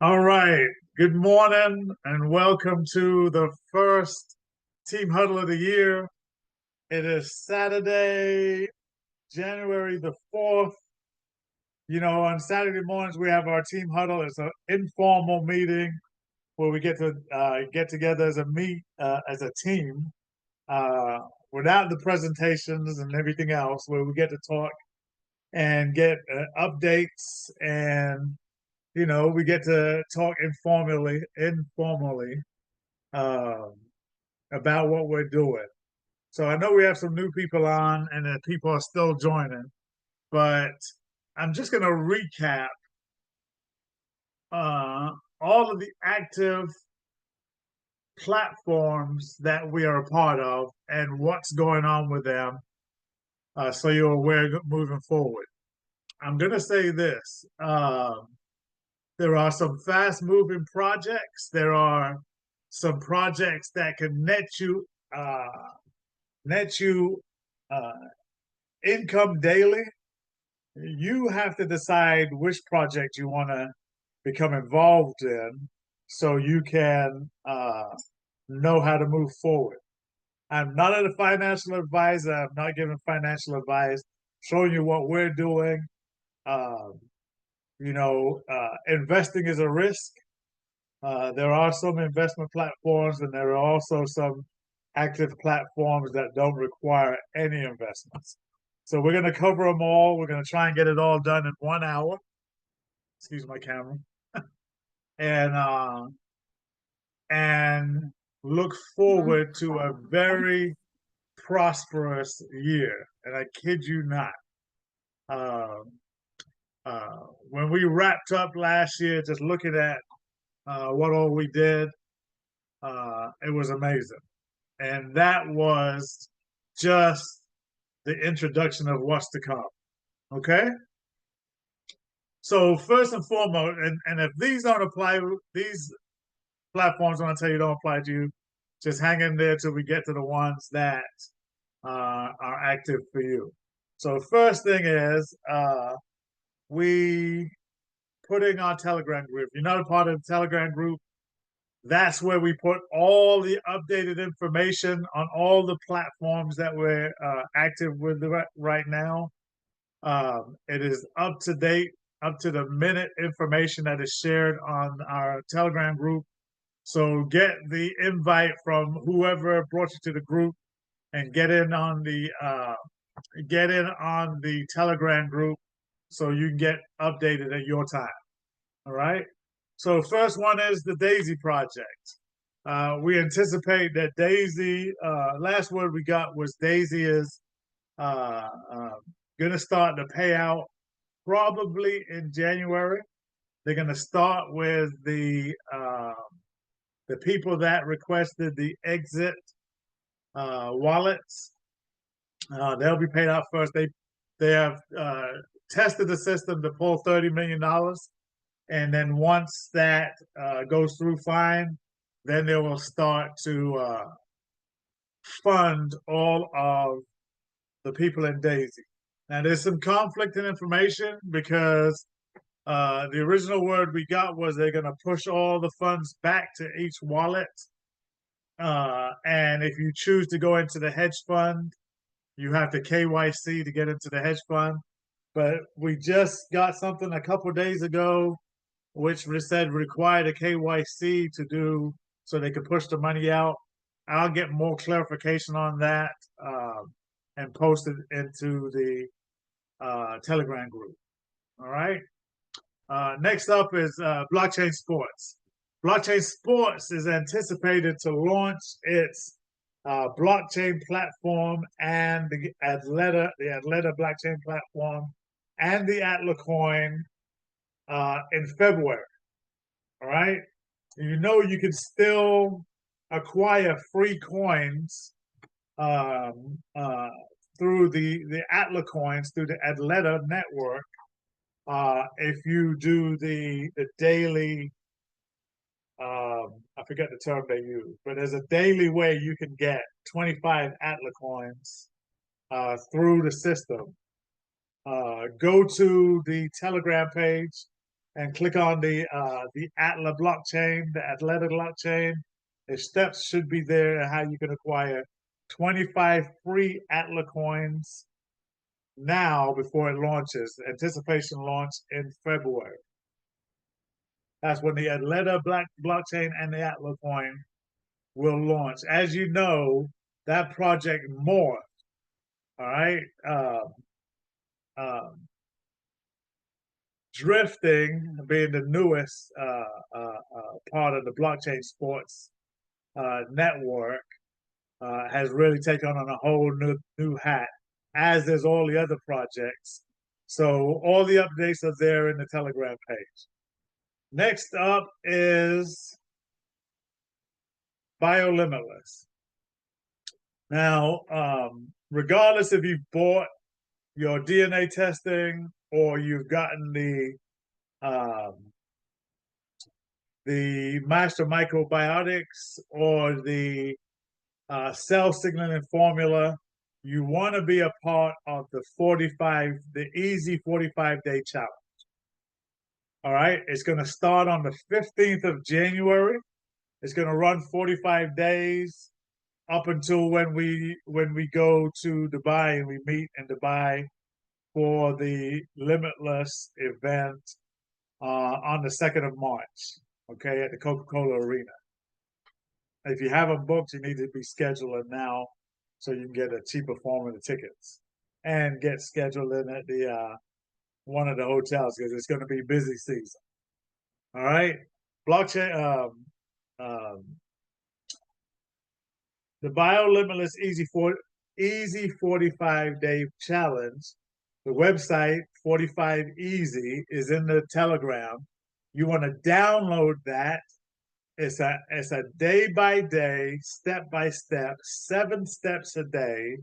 All right. Good morning and welcome to the first team huddle of the year. It is Saturday, January the 4th. On Saturday mornings, we have our team huddle. It's an informal meeting where we get to get together as a team uh, without the presentations and everything else, where we get to talk and get updates and we get to talk informally um, about what we're doing. So I know we have some new people on, and that people are still joining, but I'm just going to recap uh, all of the active platforms that we are a part of and what's going on with them, so you're aware moving forward. I'm going to say this: there are some fast-moving projects. There are some projects that can uh, net you uh, income daily. You have to decide which project you want to become involved in so you can know how to move forward. I'm not a financial advisor. I'm not giving financial advice, showing you what we're doing. Um, investing is a risk. There are some investment platforms, and there are also some active platforms that don't require any investments. So we're going to cover them all. We're going to try and get it all done in 1 hour. Excuse my camera. And and look forward to a very prosperous year. And I kid you not. Um, when we wrapped up last year, just looking at what all we did, it was amazing. And that was just the introduction of what's to come. Okay. So first and foremost, and if these don't apply, these platforms I want to tell you don't apply to you, just hang in there till we get to the ones that are active for you. So first thing is we putting our Telegram group. If you're not a part of the Telegram group, that's where we put all the updated information on all the platforms that we're active with right now. It is up to date, up to the minute information that is shared on our Telegram group. So get the invite from whoever brought you to the group and get in on the Telegram group so you can get updated at your time. All right. So first one is the Daisy Project. We anticipate that Daisy. Last word we got was Daisy is uh, uh, going to start the payout probably in January. They're going to start with the people that requested the exit wallets. They'll be paid out first. They have tested the system to pull $30 million, and then once that goes through fine, then they will start to fund all of the people in Daisy. Now, there's some conflict in information because the original word we got was they're going to push all the funds back to each wallet. And if you choose to go into the hedge fund, you have to KYC to get into the hedge fund. But we just got something a couple of days ago, which said required a KYC to do so they could push the money out. I'll get more clarification on that and post it into the Telegram group. All right. Next up is blockchain sports. Blockchain sports is anticipated to launch its blockchain platform and the Atleta blockchain platform and the Atla coin in February. All right. You can still acquire free coins um, uh, through the Atla coins through the Atleta network if you do the daily. I forget the term they use, but there's a daily way you can get 25 Atla coins through the system. Go to the Telegram page and click on the Atla blockchain, the Athleta blockchain. The steps should be there and how you can acquire 25 free Atla coins now before it launches. Anticipation launch in February. That's when the Athleta blockchain and the Atla coin will launch. As you know, that project morphed. All right. Um, Drifting being the newest part of the blockchain sports network has really taken on a whole new hat, as is all the other projects. So all the updates are there in the Telegram page. Next up is Biolimitless. Now, regardless if you've bought your DNA testing or you've gotten the master microbiotics or the cell signaling formula, you want to be a part of the easy 45-day challenge. All right, it's going to start on the 15th of January. It's going to run 45 days up until when we go to Dubai and we meet in Dubai for the Limitless event on the 2nd of March, okay, at the Coca-Cola Arena. If you haven't booked, you need to be scheduling now so you can get a cheaper form of the tickets and get scheduled in at the one of the hotels because it's going to be busy season. All right, blockchain. The Biolimitless Easy 45-day challenge. The website 45 Easy is in the Telegram. You want to download that. It's a day by day, step by step, 7 steps a day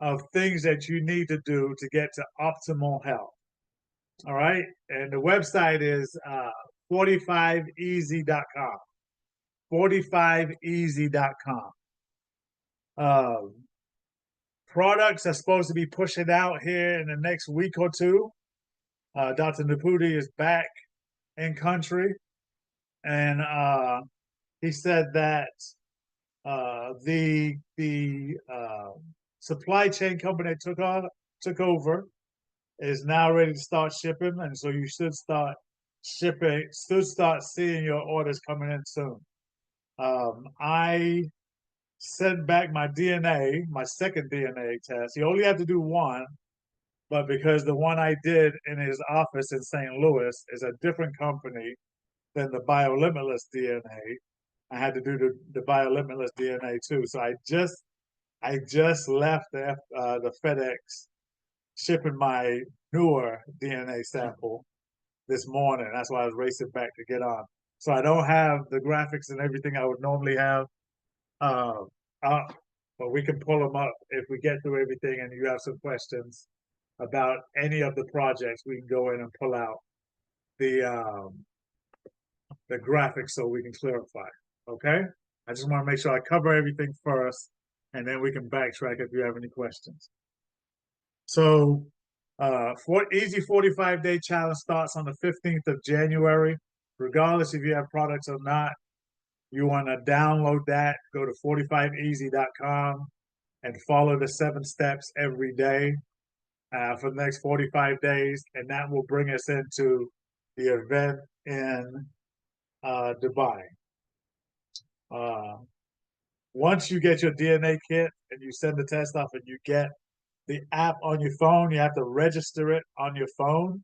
of things that you need to do to get to optimal health. All right, and the website is 45easy.com. 45easy.com. Products are supposed to be pushing out here in the next week or two. Dr. Naputi is back in country, and he said that the supply chain company that took over is now ready to start shipping, and so you should start seeing your orders coming in soon. I sent back my DNA, my second DNA test. He only had to do one, but because the one I did in his office in St. Louis is a different company than the Biolimitless DNA, I had to do the Biolimitless DNA too. So I just left the FedEx shipping my newer DNA sample this morning. That's why I was racing back to get on. So I don't have the graphics and everything I would normally have up, but we can pull them up if we get through everything and you have some questions about any of the projects. We can go in and pull out the graphics so we can clarify. Okay, I just want to make sure I cover everything first, and then we can backtrack if you have any questions. So, Easy 45-day challenge starts on the 15th of January. Regardless if you have products or not, you want to download that, go to 45easy.com and follow the 7 steps every day for the next 45 days. And that will bring us into the event in Dubai. Once you get your DNA kit and you send the test off and you get the app on your phone, you have to register it on your phone.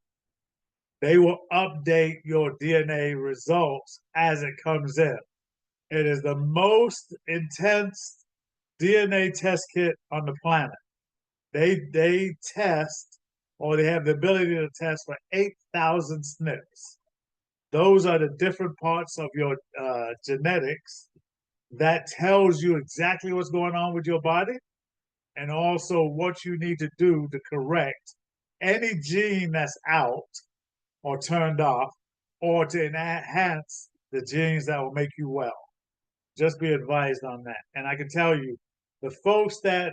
They will update your DNA results as it comes in. It is the most intense DNA test kit on the planet. They test, or they have the ability to test for 8,000 SNPs. Those are the different parts of your genetics that tells you exactly what's going on with your body and also what you need to do to correct any gene that's out or turned off or to enhance the genes that will make you well. Just be advised on that. And I can tell you, the folks that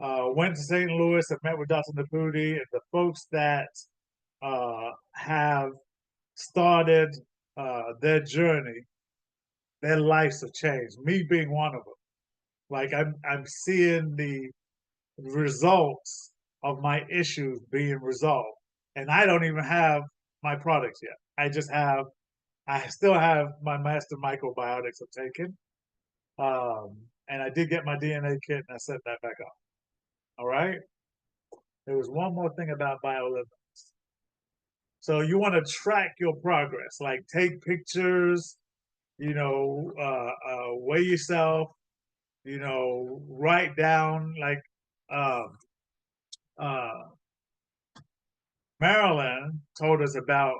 went to St. Louis and met with Dr. Naputi, and the folks that have started their journey, their lives have changed. Me being one of them. Like I'm seeing the results of my issues being resolved, and I don't even have my products yet. I still have my master microbiotics I'm taking, and I did get my DNA kit and I set that back up. All right. There was one more thing about BioLiving. So you want to track your progress, like take pictures, weigh yourself, write down like uh, uh, Marilyn told us about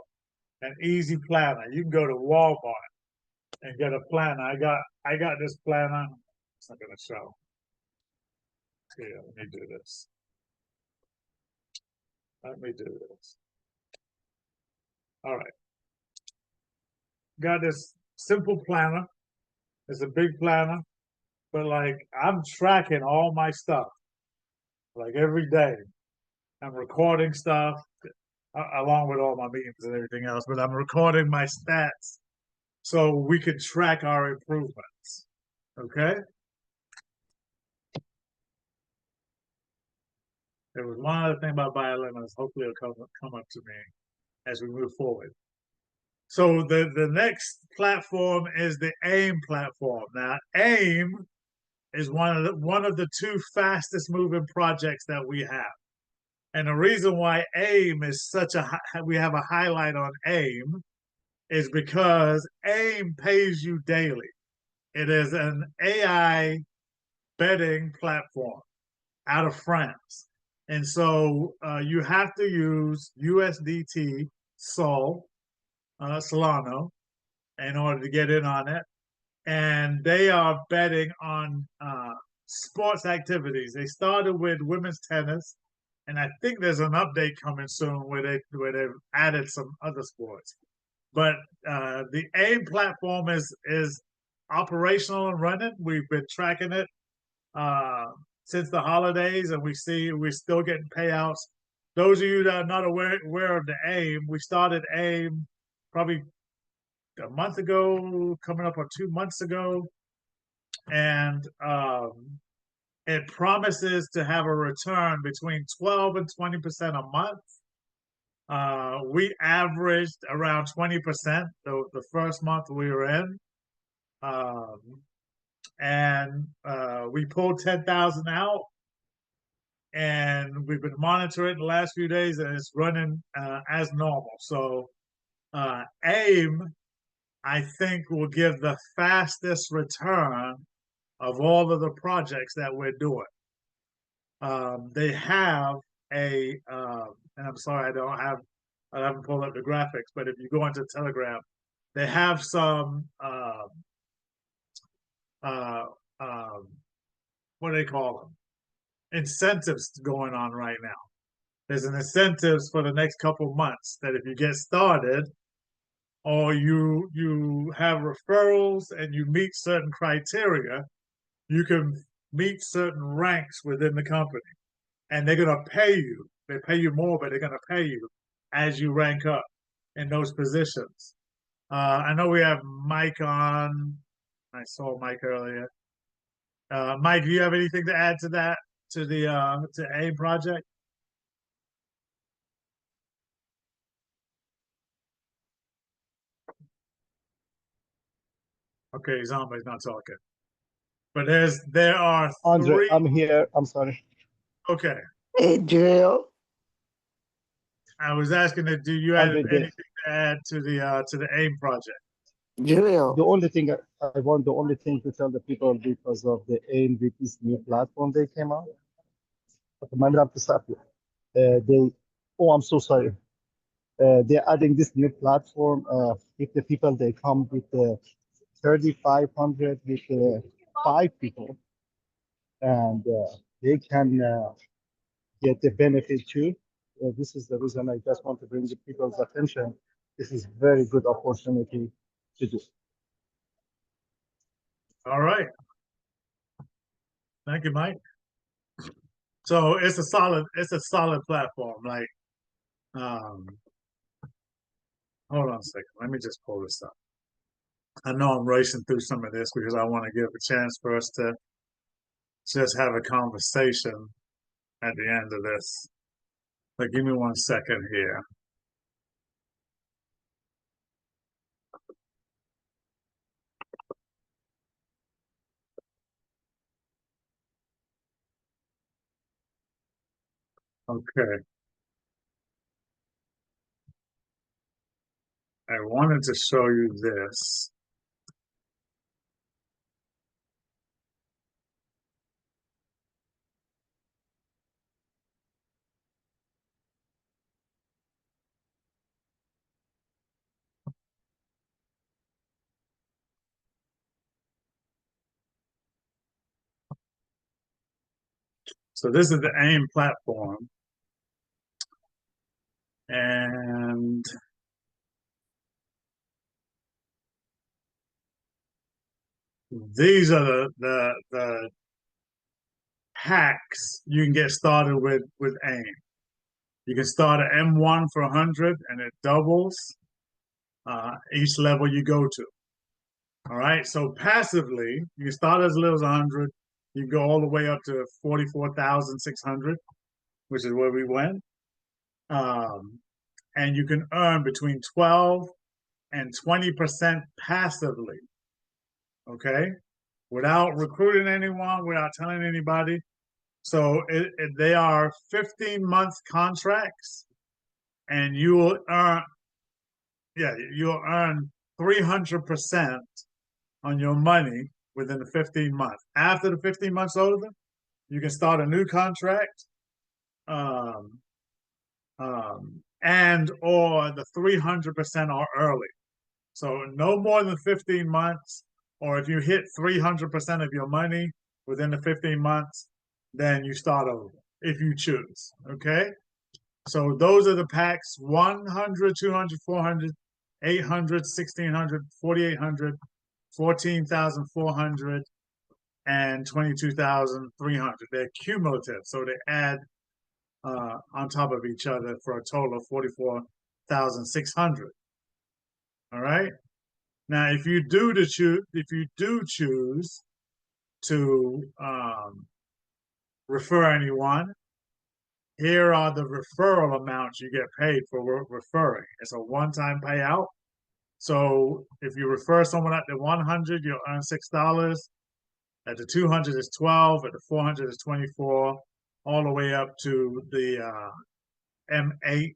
an easy planner. You can go to Walmart and get a planner. I got this planner. It's not gonna show. Here, let me do this. Let me do this. All right. Got this simple planner. It's a big planner, but like I'm tracking all my stuff like every day. I'm recording stuff along with all my meetings and everything else, but I'm recording my stats so we can track our improvements. Okay. There was one other thing about biolemons. Hopefully, it'll come up to me as we move forward. So the next platform is the AIM platform. Now, AIM is one of the two fastest moving projects that we have. And the reason why AIM is we have a highlight on AIM is because AIM pays you daily. It is an AI betting platform out of France. And so you have to use USDT Solano, in order to get in on it. And they are betting on sports activities. They started with women's tennis, and I think there's an update coming soon where they've added some other sports. But the AIM platform is operational and running. We've been tracking it since the holidays, and we're still getting payouts. Those of you that are not aware of the AIM, we started AIM probably a month ago, coming up on 2 months ago, and it promises to have a return between 12 and 20% a month. We averaged around 20% the first month we were in. Um, and we pulled 10,000 out, and we've been monitoring the last few days, and it's running as normal. So AIM, I think, will give the fastest return of all of the projects that we're doing. They have and I'm sorry, I haven't pulled up the graphics, but if you go into Telegram, they have some uh, um, what do they call them? Incentives going on right now. There's an incentives for the next couple of months that if you get started or you have referrals and you meet certain criteria, you can meet certain ranks within the company, and they're going to pay you. They pay you more, but they're going to pay you as you rank up in those positions. I know we have Mike on. I saw Mike earlier. Mike, do you have anything to add to that, to AIM project? Okay, Zombie's not talking. But there are Andre, three. I'm here. I'm sorry. Okay, Hey, Jill. I was asking that. Do you have Andre, anything to add to the AIM project? the Jill. only thing I want, the only thing to tell the people because of the AIM with this new platform they came out. أتمنى بتصفي. They, oh, I'm so sorry. They're adding this new platform. If the people they come with 3,500 with 5 people, and they can get the benefit too. This is the reason I just want to bring the people's attention. This is very good opportunity to do. All right. Thank you, Mike. So it's a solid platform. Like, um, hold on a second. Let me just pull this up. I know I'm racing through some of this because I want to give a chance for us to just have a conversation at the end of this. But give me 1 second here. Okay. I wanted to show you this. So this is the AIM platform. And these are the hacks you can get started with AIM. You can start at M1 for 100 and it doubles each level you go to. All right. So passively, you can start as little as 100. You can go all the way up to 44,600, which is where we went. Um, and you can earn between 12 and 20% passively. Okay. Without recruiting anyone, without telling anybody. So they are 15-month contracts, and you will earn, yeah, you'll earn 300% on your money within the 15 months. After the 15 months over, you can start a new contract, um, and or the 300% are early. So no more than 15 months, or if you hit 300% of your money within the 15 months, then you start over if you choose. Okay. So those are the packs 100, 200, 400, 800, 1600, 4800, 14,400, and 22,300. They're cumulative. So they add on top of each other for a total of 44,600. All right. Now, if you do choose to refer anyone, here are the referral amounts you get paid for referring. It's a one-time payout. So if you refer someone at the 100, you'll earn $6. At the 200 is 12. At the 400 is 24. All the way up to the M8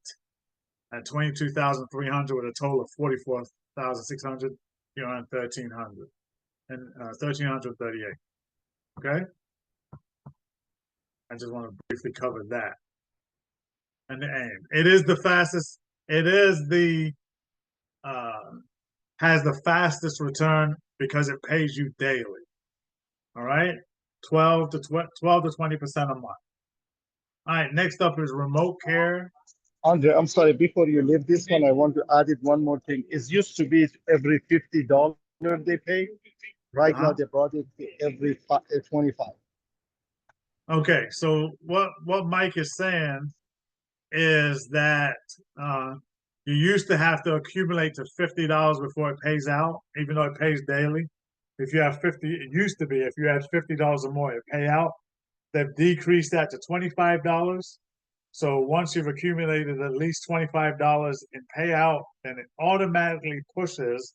at 22,300 with a total of 44,600. You earn 1,300 and 1,338. Okay. I just want to briefly cover that. And the AIM. It is the fastest. It is the uh, has the fastest return because it pays you daily. All right, 12 to 20% a month. All right, next up is remote care. Andre, I'm sorry, before you leave this one, I want to add it one more thing. It used to be every $50 they pay. Right now, Uh-huh. they brought it to every 25. Okay, so what Mike is saying is that uh, you used to have to accumulate to $50 before it pays out, even though it pays daily. If you have 50, it used to be if you had $50 or more, it pay out. They've decreased that to $25. So once you've accumulated at least $25 in payout, then it automatically pushes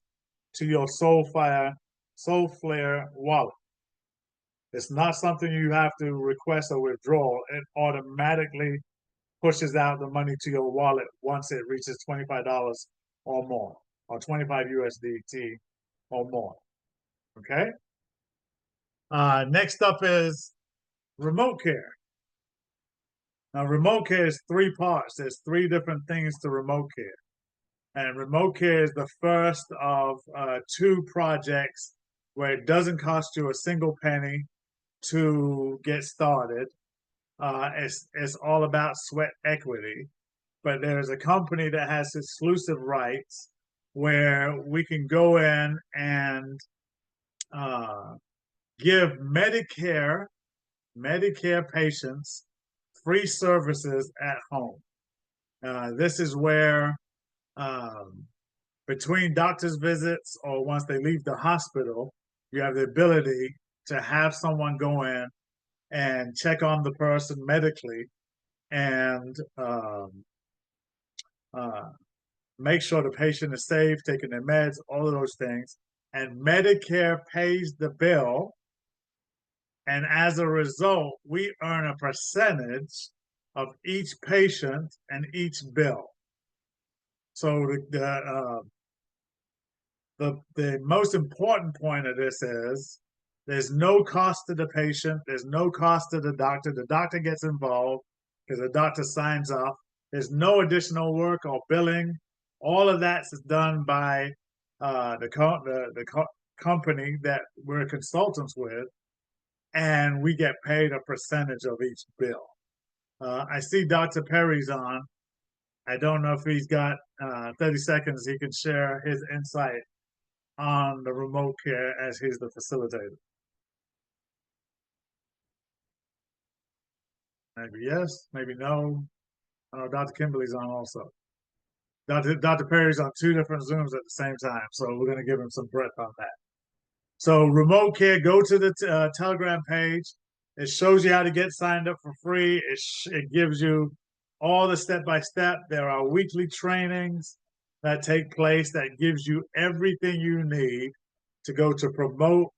to your Soulflare wallet. It's not something you have to request or withdraw. It automatically pushes out the money to your wallet once it reaches $25 or more, or 25 USDT or more. Okay. Next up is remote care. Now, remote care is three parts. There's three different things to remote care. And remote care is the first of two projects where it doesn't cost you a single penny to get started. It's all about sweat equity. But there's a company that has exclusive rights where we can go in and uh, give Medicare patients free services at home. This is where um, between doctor's visits or once they leave the hospital, you have the ability to have someone go in and check on the person medically and uh, make sure the patient is safe, taking their meds, all of those things. And Medicare pays the bill. And as a result, we earn a percentage of each patient and each bill. So the most important point of this is there's no cost to the patient, there's no cost to the doctor. The doctor gets involved because the doctor signs off. There's no additional work or billing. All of that's done by the company that we're consultants with, and we get paid a percentage of each bill. I see Dr. Perry's on. I don't know if he's got 30 seconds. He can share his insight on the remote care as he's the facilitator. Maybe yes, maybe no. I know Dr. Kimberly's on also. Dr. Perry's on two different Zooms at the same time, so we're going to give him some breath on that. So remote care, go to the Telegram page. It shows you how to get signed up for free. It gives you all the step-by-step. There are weekly trainings that take place that gives you everything you need to go to promote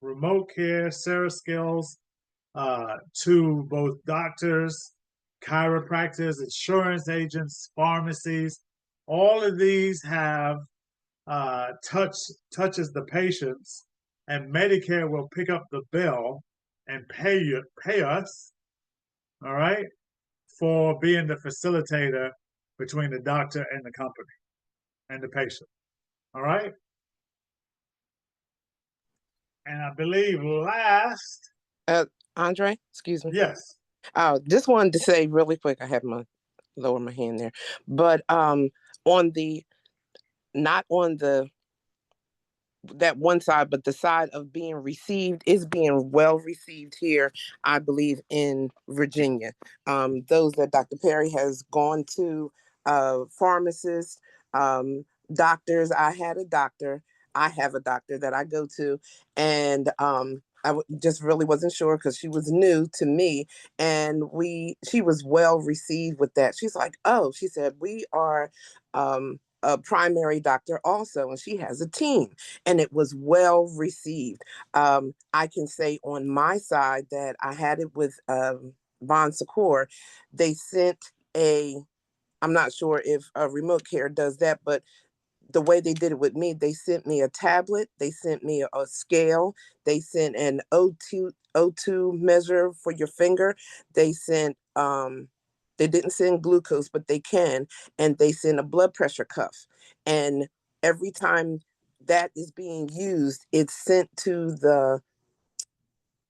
remote care, Sarah skills, to both doctors, chiropractors, insurance agents, pharmacies. All of these have touches the patients, and Medicare will pick up the bill and pay us, all right, for being the facilitator between the doctor and the company and the patient. All right. And I believe last, Uh, Andre, excuse me. yes. Just wanted to say really quick. I have my lower my hand there, but on the not on the that one side, but the side of being received is being well received here, I believe, in Virginia. Those that Dr. Perry has gone to, pharmacists, doctors. I had a doctor. I have a doctor that I go to, and just really wasn't sure because she was new to me, and she was well received with that. She's like, "Oh," she said, "we are a primary doctor also, and she has a team." And it was well received. I can say on my side that I had it with Bon Secours. They sent I'm not sure if remote care does that, but the way they did it with me, they sent me a tablet, they sent me a scale, they sent an O2 measure for your finger, they sent they didn't send glucose, but they can, and they send a blood pressure cuff. And every time that is being used, it's sent to the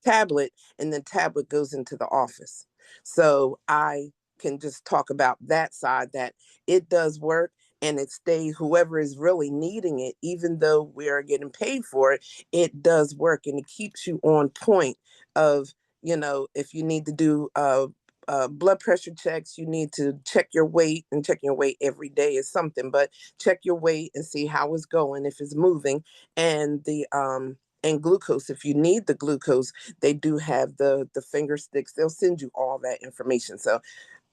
tablet, and then tablet goes into the office. So I can just talk about that side, that it does work, and it stays whoever is really needing it, even though we are getting paid for it, it does work, and it keeps you on point of, if you need to do blood pressure checks, you need to check your weight, and checking your weight every day is something, but check your weight and see how it's going, if it's moving. And glucose, if you need the glucose, they do have the finger sticks. They'll send you all that information. So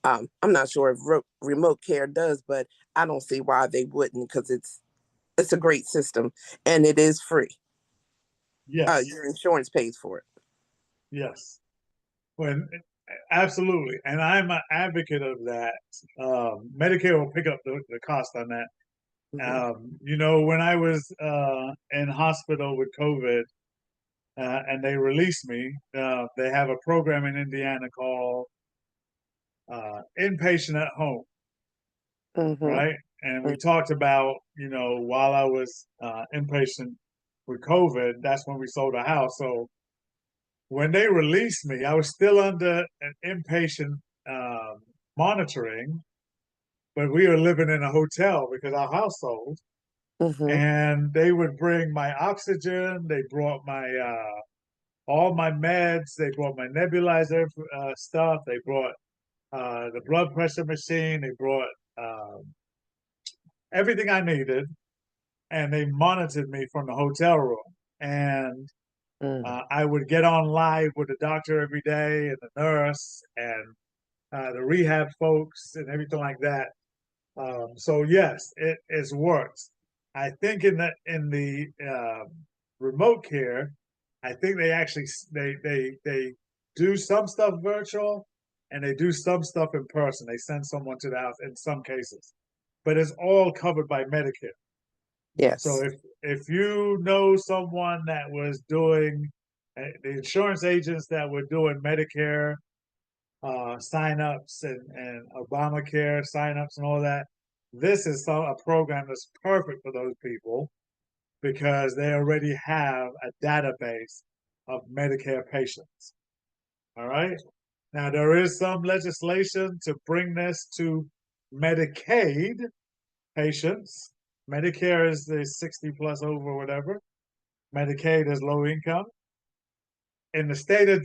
I'm not sure if remote care does, but I don't see why they wouldn't, because it's a great system, and it is free. Yes. Your insurance pays for it. Yes. When absolutely, and I'm an advocate of that. Medicare will pick up the cost on that. When I was in hospital with COVID, and they released me, they have a program in Indiana called Inpatient at Home, Mm-hmm. right? And we talked about, while I was inpatient with COVID, that's when we sold a house. So when they released me, I was still under an inpatient monitoring, but we were living in a hotel because our house sold. Mm-hmm. And they would bring my oxygen. They brought my all my meds. They brought my nebulizer stuff. They brought the blood pressure machine. They brought everything I needed. and they monitored me from the hotel room. And Mm. I would get on live with the doctor every day and the nurse and the rehab folks and everything like that. So yes, it's worked. I think in the remote care, I think they actually they do some stuff virtual and they do some stuff in person. They send someone to the house in some cases, but it's all covered by Medicare. So Yes. if you know someone that was doing the insurance agents that were doing Medicare signups and Obamacare signups and all that, this is a program that's perfect for those people because they already have a database of Medicare patients. All right. Now there is some legislation to bring this to Medicaid patients. Medicare is the 60 plus over whatever. Medicaid is low income. In the state of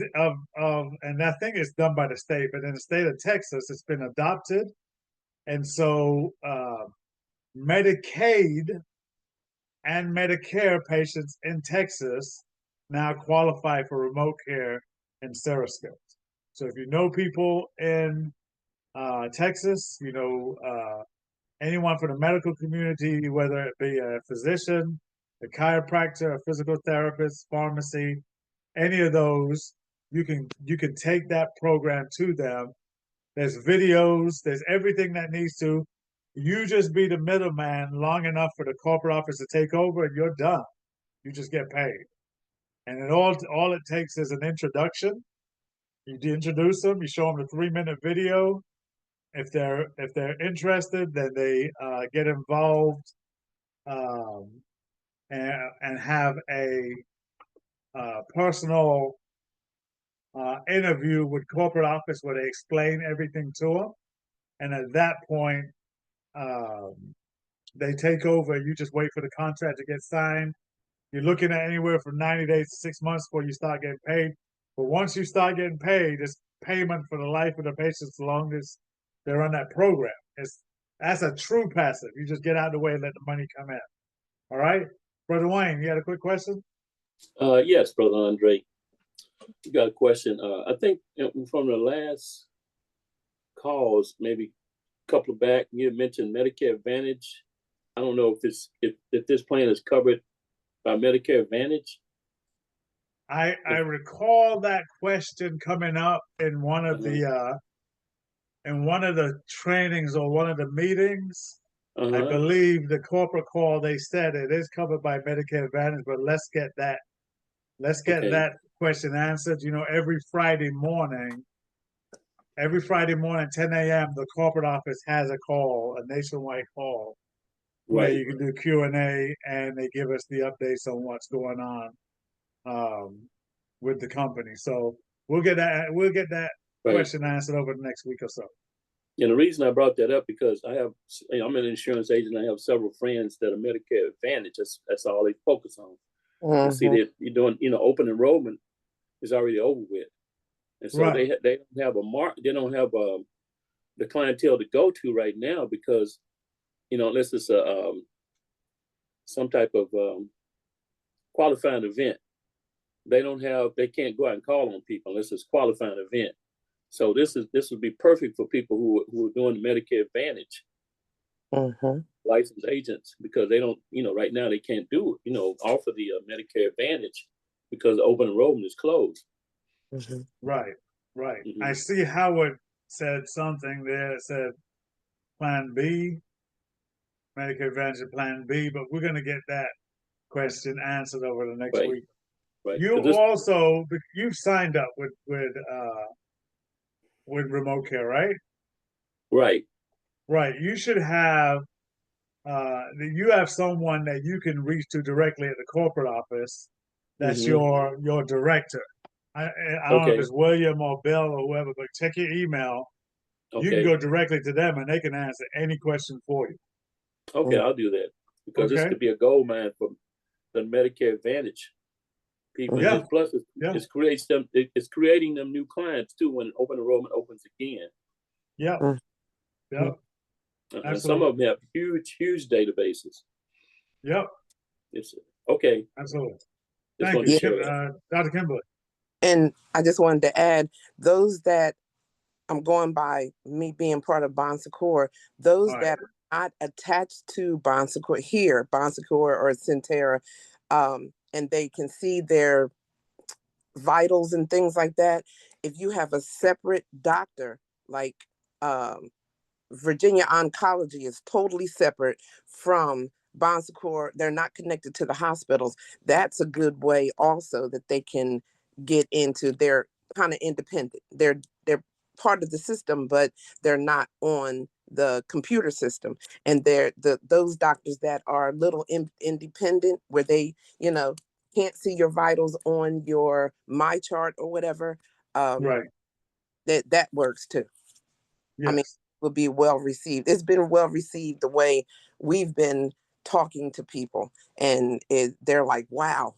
and I think it's done by the state, but in the state of Texas, it's been adopted. And so Medicaid and Medicare patients in Texas now qualify for remote care and Cerescope. So if you know people in Texas, you know anyone from the medical community, whether it be a physician, a chiropractor, a physical therapist, pharmacy, any of those, you can take that program to them. There's videos, there's everything that needs to. You just be the middleman long enough for the corporate office to take over, and you're done. You just get paid, and all it takes is an introduction. You introduce them, you show them the 3 minute video. If they're interested, then they get involved um, and have a personal interview with corporate office where they explain everything to them, and at that point, um, they take over. You just wait for the contract to get signed. You're looking at anywhere from 90 days to 6 months before you start getting paid. But once you start getting paid, it's payment for the life of the patient as long as they're on that program. That's a true passive. You just get out of the way and let the money come in. All right, Brother Wayne, you had a quick question? Yes, Brother Andre. You got a question. I think from the last calls, maybe a couple of back, you mentioned Medicare Advantage. I don't know if this plan is covered by Medicare Advantage. I recall that question coming up in one of the trainings or one of the meetings. I believe the corporate call, they said it is covered by Medicare Advantage, but let's get that question answered. You know, every Friday morning, 10 a.m., the corporate office has a call, a nationwide call, where you can do Q&A, and they give us the updates on what's going on with the company. So we'll get that question answered over the next week or so. And the reason I brought that up because I'm an insurance agent. I have several friends that are Medicare Advantage. That's all they focus on. Mm-hmm. See that you're doing, open enrollment is already over with, and so they don't have they don't have the clientele to go to right now because, unless it's some type of qualifying event, they can't go out and call on people unless it's qualifying event. So this would be perfect for people who are doing Medicare Advantage, licensed agents, because they don't, right now they can't do it, offer the Medicare Advantage because the open enrollment is closed. Right. I see Howard said something there. It said Plan B, Medicare Advantage Plan B, but we're going to get that question answered over the next week. Right. You've signed up with remote care, right? Right. You should have you have someone that you can reach to directly at the corporate office. That's your director. I don't know if it's William or Bill or whoever, but check your email. You can go directly to them and they can answer any question for you. Okay, I'll do that because this could be a gold mine for the Medicare Advantage people. Yeah. Plus, it's creating them new clients too when open enrollment opens again. Yeah. And some of them have huge databases. Yep, It's okay. absolutely. Just Thank wanted you, to share that. Dr. Kimberly. And I just wanted to add, those that I'm going by me being part of Bon Secours, those All right. that are not attached to Bon Secours here, Bon Secours or Centera, and they can see their vitals and things like that. If you have a separate doctor, like Virginia Oncology is totally separate from Bon Secours. They're not connected to the hospitals. That's a good way also that they can get into. They're kind of independent. They're part of the system, but they're not on the computer system. And they're those doctors that are a little independent, where they, can't see your vitals on your my chart or whatever. Right. That works too. I mean, Yes. will be well received. It's been well received the way we've been talking to people, and they're like, wow,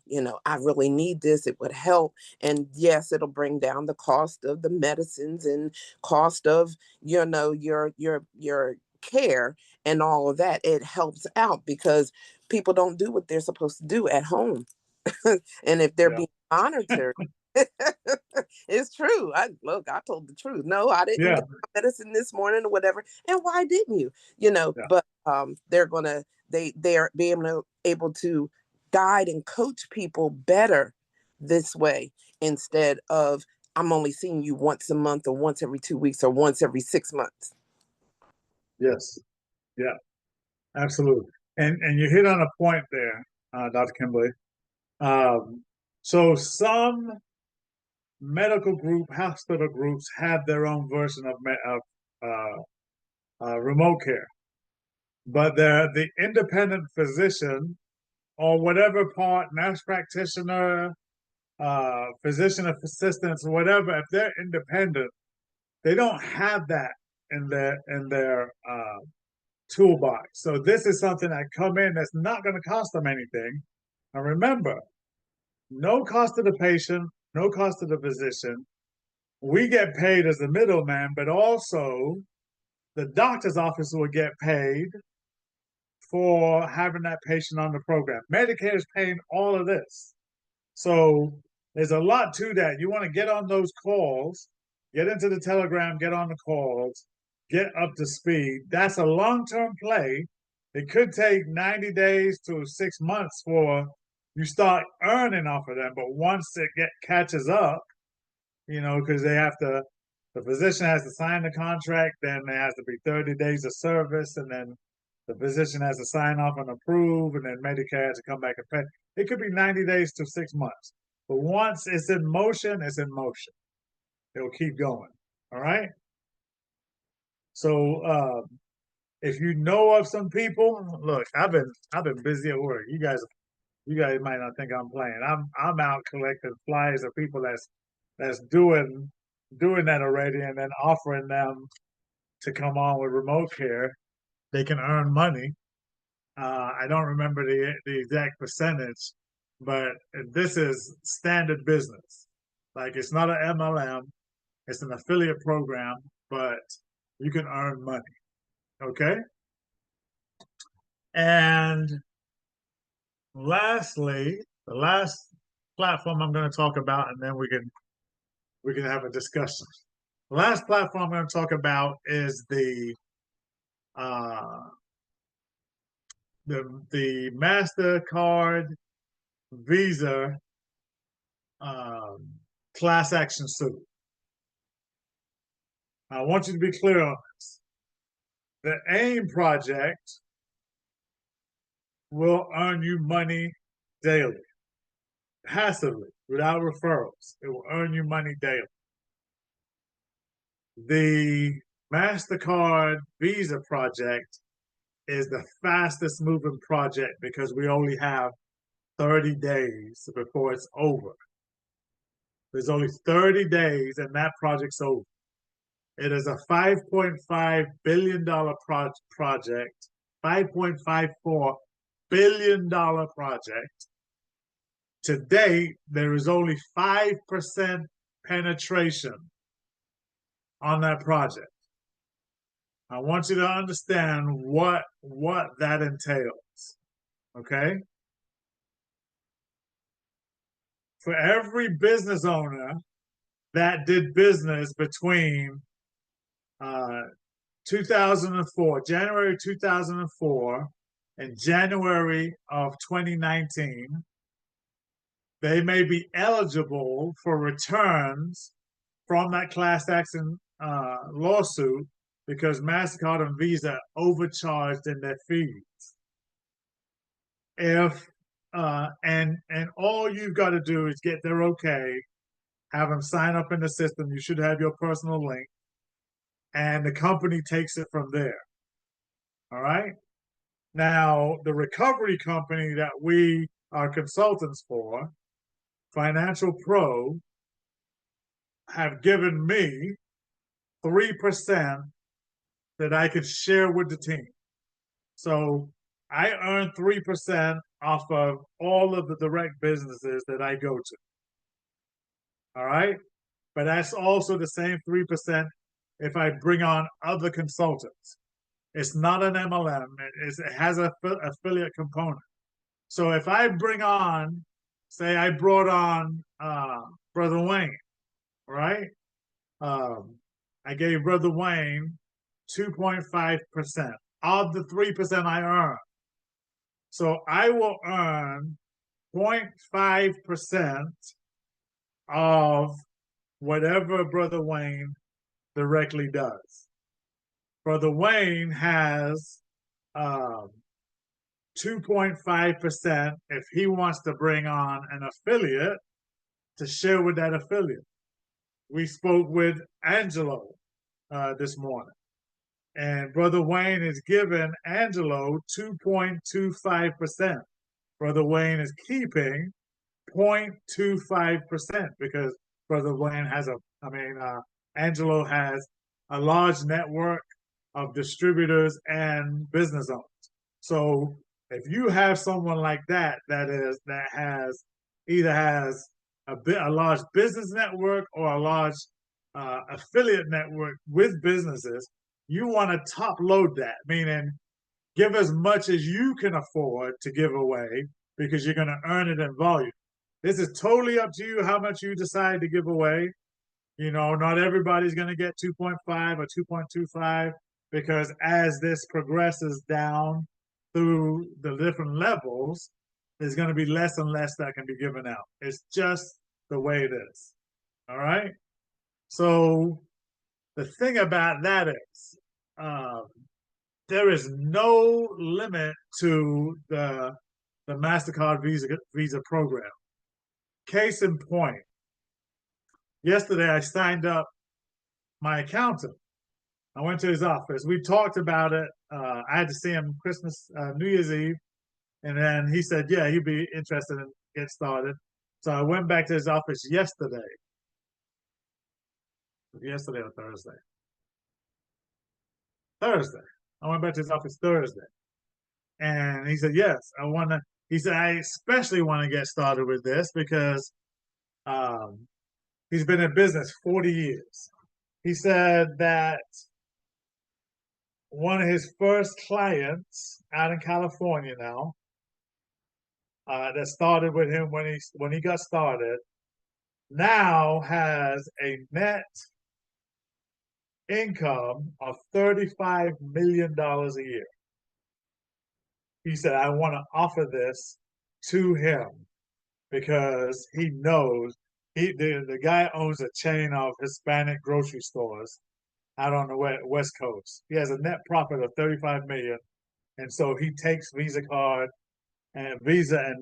I really need this. It would help. And yes, it'll bring down the cost of the medicines and cost of, your care and all of that. It helps out because people don't do what they're supposed to do at home. And if they're Yeah. being monitored, it's true. I told the truth. No, I didn't Yeah. get my medicine this morning or whatever. And why didn't you? Yeah. But they're being able to guide and coach people better this way, instead of I'm only seeing you once a month or once every 2 weeks or once every 6 months. Yes. Yeah. Absolutely. And you hit on a point there, Dr. Kimberly. So some medical hospital groups have their own version of remote care, but the independent physician or whatever part, nurse practitioner, physician assistants, whatever, if they're independent, they don't have that in their toolbox. So this is something that come in that's not going to cost them anything. And remember, no cost to the patient, no cost to the physician. We get paid as the middleman, but also the doctor's office will get paid for having that patient on the program. Medicare is paying all of this. So there's a lot to that. You want to get on those calls, get into the Telegram, get on the calls, get up to speed. That's a long-term play. It could take 90 days to 6 months for you start earning off of them. But once it catches up, because the physician has to sign the contract, then there has to be 30 days of service, and then the physician has to sign off and approve, and then Medicare has to come back and pay. It could be 90 days to 6 months. But once it's in motion, it's in motion. It'll keep going. All right. So if you know of some people, look, I've been busy at work. You guys might not think I'm playing. I'm out collecting flyers of people that's doing that already, and then offering them to come on with remote care. They can earn money. I don't remember the exact percentage, but this is standard business. Like, it's not an MLM, it's an affiliate program, but you can earn money. Okay. And lastly, the last platform I'm going to talk about, and then we can have a discussion. The last platform I'm going to talk about is uh, the MasterCard Visa class action suit. I want you to be clear on this. The AIM project will earn you money daily, passively, without referrals. It will earn you money daily. The MasterCard Visa project is the fastest moving project because we only have 30 days before it's over. There's only 30 days and that project's over. It is a $5.5 billion project, $5.54 billion project. To date, there is only 5% penetration on that project. I want you to understand what that entails. Okay. For every business owner that did business between 2004, January 2004, and January of 2019, they may be eligible for returns from that class action lawsuit because MasterCard and Visa overcharged in their fees. If and all you've got to do is get their okay, have them sign up in the system. You should have your personal link, and the company takes it from there. All right. Now, the recovery company that we are consultants for, Financial Pro, have given me 3% that I could share with the team. So I earn 3% off of all of the direct businesses that I go to. All right. But that's also the same 3% if I bring on other consultants. It's not an MLM. It has an affiliate component. So if I bring on, say I brought on Brother Wayne, right? I gave Brother Wayne 2.5% of the 3% I earn. So I will earn 0.5% of whatever Brother Wayne directly does. Brother Wayne has 2.5% if he wants to bring on an affiliate to share with that affiliate. We spoke with Angelo this morning, and Brother Wayne is giving Angelo 2.25%. Brother Wayne is keeping 0.25% because Brother Wayne has Angelo has a large network of distributors and business owners. So if you have someone like that either has a large business network or a large affiliate network with businesses, you want to top load that, meaning give as much as you can afford to give away because you're going to earn it in volume. This is totally up to you how much you decide to give away. You know, not everybody's going to get 2.5 or 2.25 because as this progresses down through the different levels, there's going to be less and less that can be given out. It's just the way it is. All right. So the thing about that is there is no limit to the MasterCard Visa program. Case in point, yesterday I signed up my accountant. I went to his office. We talked about it. I had to see him New Year's Eve. And then he said, yeah, he'd be interested in get started. So I went back to his office yesterday or Thursday. I went back to his office Thursday. And he said, yes, he said, I especially want to get started with this because he's been in business 40 years. He said that one of his first clients out in California now, that started with him when he got started, now has a net income of $35 million a year. He said, I want to offer this to him because he knows the guy owns a chain of Hispanic grocery stores out on the West Coast. He has a net profit of $35 million. And so he takes Visa and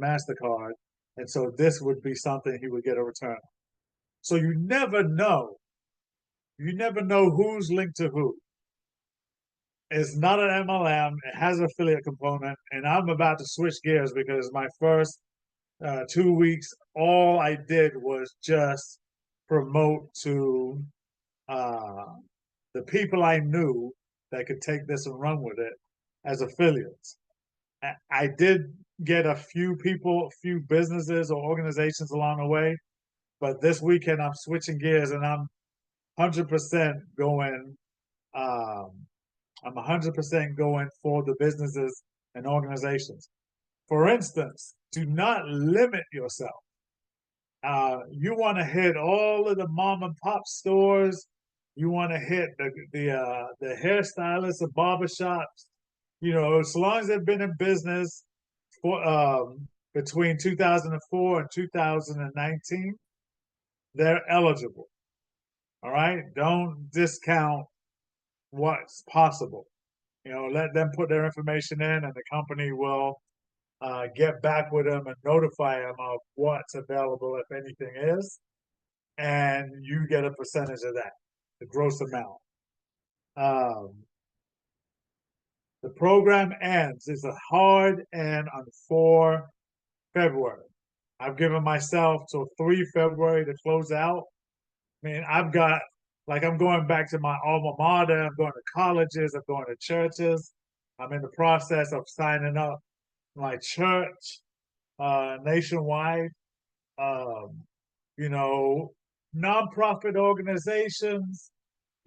MasterCard. And so this would be something he would get a return. So you never know. You never know who's linked to who. It's not an MLM. It has an affiliate component. And I'm about to switch gears because my first 2 weeks, all I did was just promote to the people I knew that could take this and run with it as affiliates. I did get a few businesses or organizations along the way, but this weekend I'm switching gears and I'm 100% going. I'm 100% going for the businesses and organizations. For instance, do not limit yourself. You want to hit all of the mom and pop stores. You want to hit the hairstylists and barbershops. You know, as long as they've been in business for between 2004 and 2019, they're eligible. All right, don't discount what's possible. You know, let them put their information in, and the company will get back with them and notify them of what's available, if anything is, and you get a percentage of that, the gross amount. The program ends. It's a hard end on 4 February. I've given myself till 3 February to close out. I mean, I've got, like, I'm going back to my alma mater. I'm going to colleges. I'm going to churches. I'm in the process of signing up my church nationwide. Um, you know, nonprofit organizations.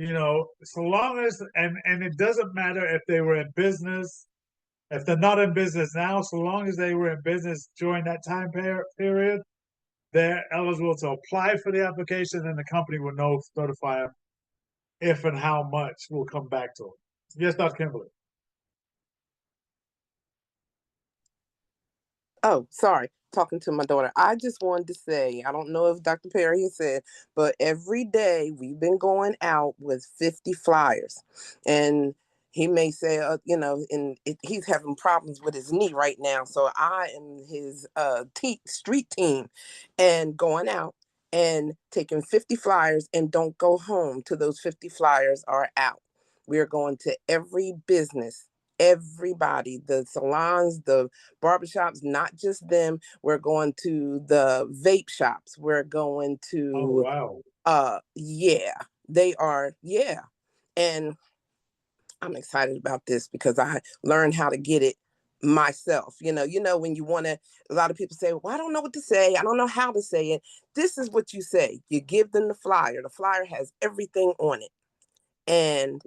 You know, so long as and it doesn't matter if they were in business, if they're not in business now, so long as they were in business during that time period, they're eligible to apply for the application, and the company will notify them if and how much will come back to them. Yes, Dr. Kimberly. Oh, sorry. Talking to my daughter. I just wanted to say, I don't know if Dr. Perry has said, but every day we've been going out with 50 flyers. And he may say, he's having problems with his knee right now. So I am his street team and going out and taking 50 flyers, and don't go home till those 50 flyers are out. We're going to every business, everybody, the salons, the barbershops, not just them. We're going to the vape shops. We're going Oh, to, wow. yeah, they are, yeah. And I'm excited about this because I learned how to get it myself. When you want to, a lot of people say, well, I don't know what to say. I don't know how to say it. This is what you say. You give them the flyer. The flyer has everything on it. And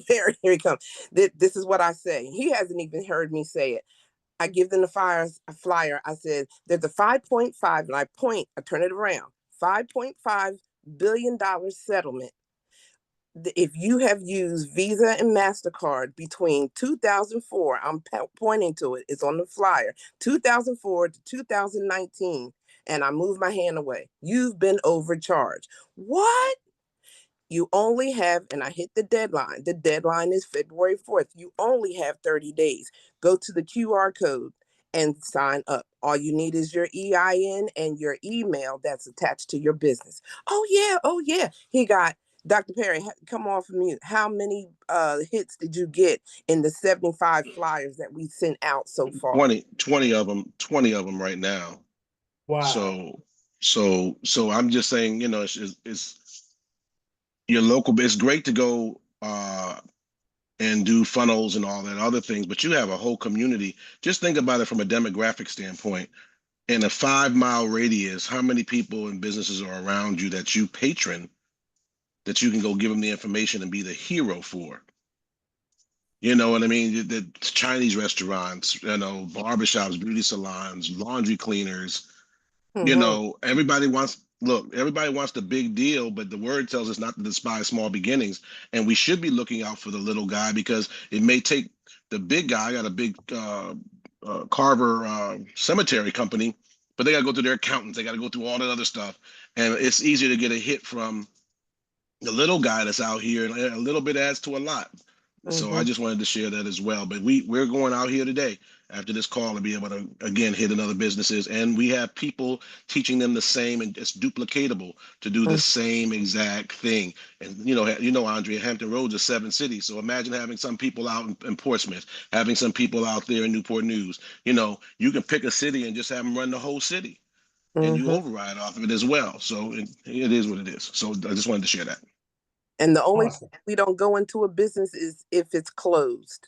here he comes. This is what I say. He hasn't even heard me say it. I give them the flyer. I said, there's a 5.5, and I turn it around, $5.5 billion settlement. If you have used Visa and MasterCard between 2004, I'm pointing to it, it's on the flyer, 2004 to 2019, and I move my hand away, you've been overcharged. What? You only have, and I hit the deadline. The deadline is February 4th. You only have 30 days. Go to the QR code and sign up. All you need is your EIN and your email that's attached to your business. Oh, yeah. He got, Dr. Perry, come off mute. How many hits did you get in the 75 flyers that we sent out so far? 20 of them right now. Wow. So I'm just saying, it's your local. It's great to go and do funnels and all that other things, but you have a whole community. Just think about it from a demographic standpoint. In a 5-mile radius, how many people and businesses are around you that you patron, that you can go give them the information and be the hero for? You know what I mean? The Chinese restaurants, barbershops, beauty salons, laundry cleaners. Everybody wants the big deal, but the word tells us not to despise small beginnings, and we should be looking out for the little guy, because it may take the big guy. I got a big Carver cemetery company, but they got to go through their accountants, they got to go through all that other stuff, and it's easier to get a hit from the little guy that's out here, and a little bit adds to a lot. So I just wanted to share that as well. But we're going out here today after this call to be able to, again, hit another businesses. And we have people teaching them the same, and it's duplicatable to do the same exact thing. And, Andrea, Hampton Roads is 7 cities. So imagine having some people out in Portsmouth, having some people out there in Newport News. You can pick a city and just have them run the whole city. And you override off of it as well. So it is what it is. So I just wanted to share that. And the only Awesome. time we don't go into a business is if it's closed.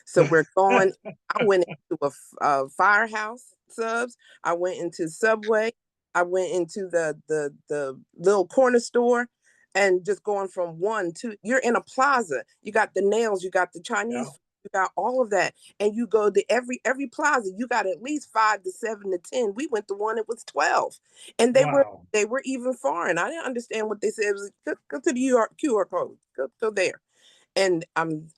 So we're going, I went into a Firehouse Subs. I went into Subway. I went into the little corner store, and just going from one to, you're in a plaza. You got the nails, you got the Chinese, You got all of that, and you go to every plaza. You got at least 5 to 7 to 10. We went to one; it was 12, and Wow. they were even foreign. I didn't understand what they said. It was go to the QR code. Go there. And I'm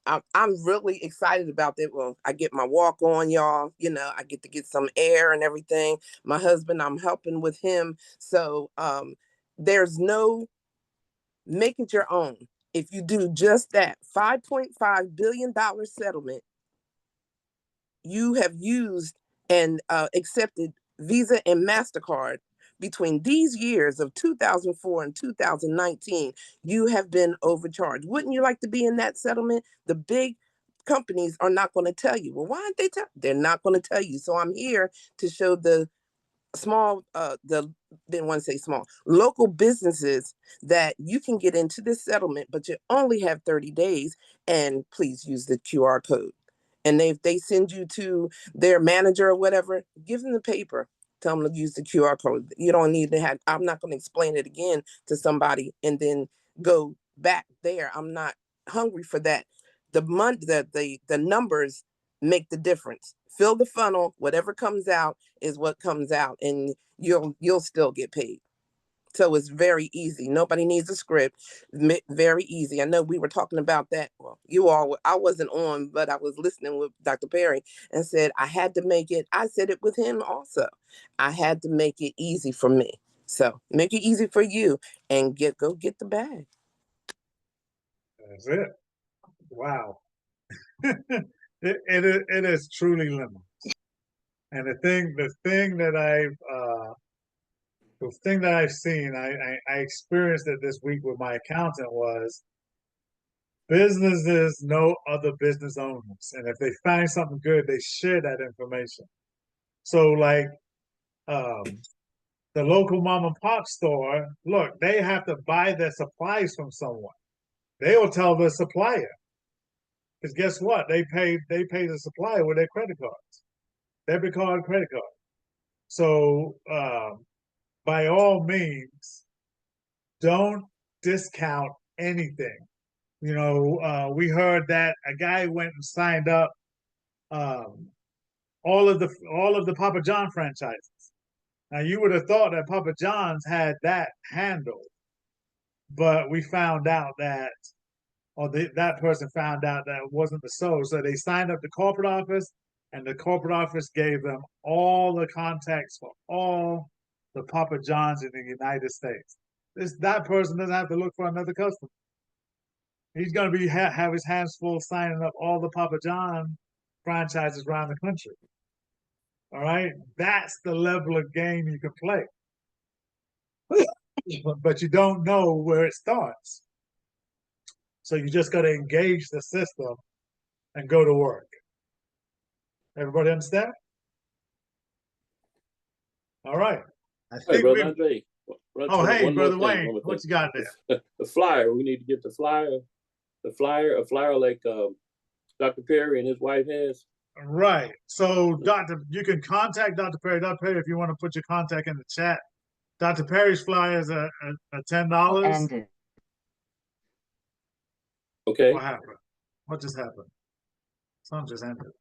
really excited about that. Well, I get my walk on, y'all. You know, I get to get some air and everything. My husband, I'm helping with him. So there's no make it your own. If you do just that $5.5 billion settlement, you have used and accepted Visa and MasterCard between these years of 2004 and 2019, you have been overcharged. Wouldn't you like to be in that settlement? The big companies are not going to tell you. Well, why aren't they they're not going to tell you. So I'm here to show the small, didn't want to say small, local businesses that you can get into this settlement, but you only have 30 days, and please use the QR code. And if they send you to their manager or whatever, give them the paper. Tell them to use the QR code. You don't need to have, I'm not going to explain it again to somebody and then go back there. I'm not hungry for that. The numbers make the difference. Fill the funnel, whatever comes out is what comes out, and you'll still get paid. So it's very easy. Nobody needs a script. Very easy. I know we were talking about that. Well, I wasn't on, but I was listening with Dr. Perry and said I had to make it. I said it with him also. I had to make it easy for me. So make it easy for you and go get the bag. That's it. Wow. It is truly limited. And the thing that I've seen, I experienced it this week with my accountant, was businesses know other business owners. And if they find something good, they share that information. So like the local mom and pop store, look, they have to buy their supplies from someone. They will tell the supplier. Because guess what? They pay the supplier with their credit cards. Debit card, credit card. So by all means, don't discount anything. You know, we heard that a guy went and signed up all of the Papa John franchises. Now you would have thought that Papa John's had that handled, but we found out that, that person found out that it wasn't the so. So they signed up the corporate office, and the corporate office gave them all the contacts for all the Papa Johns in the United States. That person doesn't have to look for another customer. He's going to have his hands full signing up all the Papa John franchises around the country. All right, that's the level of game you can play, but you don't know where it starts. So you just got to engage the system and go to work. Everybody understand? All right. I think Brother Andre. Oh, hey, Brother Wayne, what you got there? The flyer. We need to get the flyer. A flyer like Dr. Perry and his wife has. Right. So, you can contact Dr. Perry. Dr. Perry, if you want to put your contact in the chat. Dr. Perry's flyer is a $10. Okay. What happened? What just happened? Something just ended.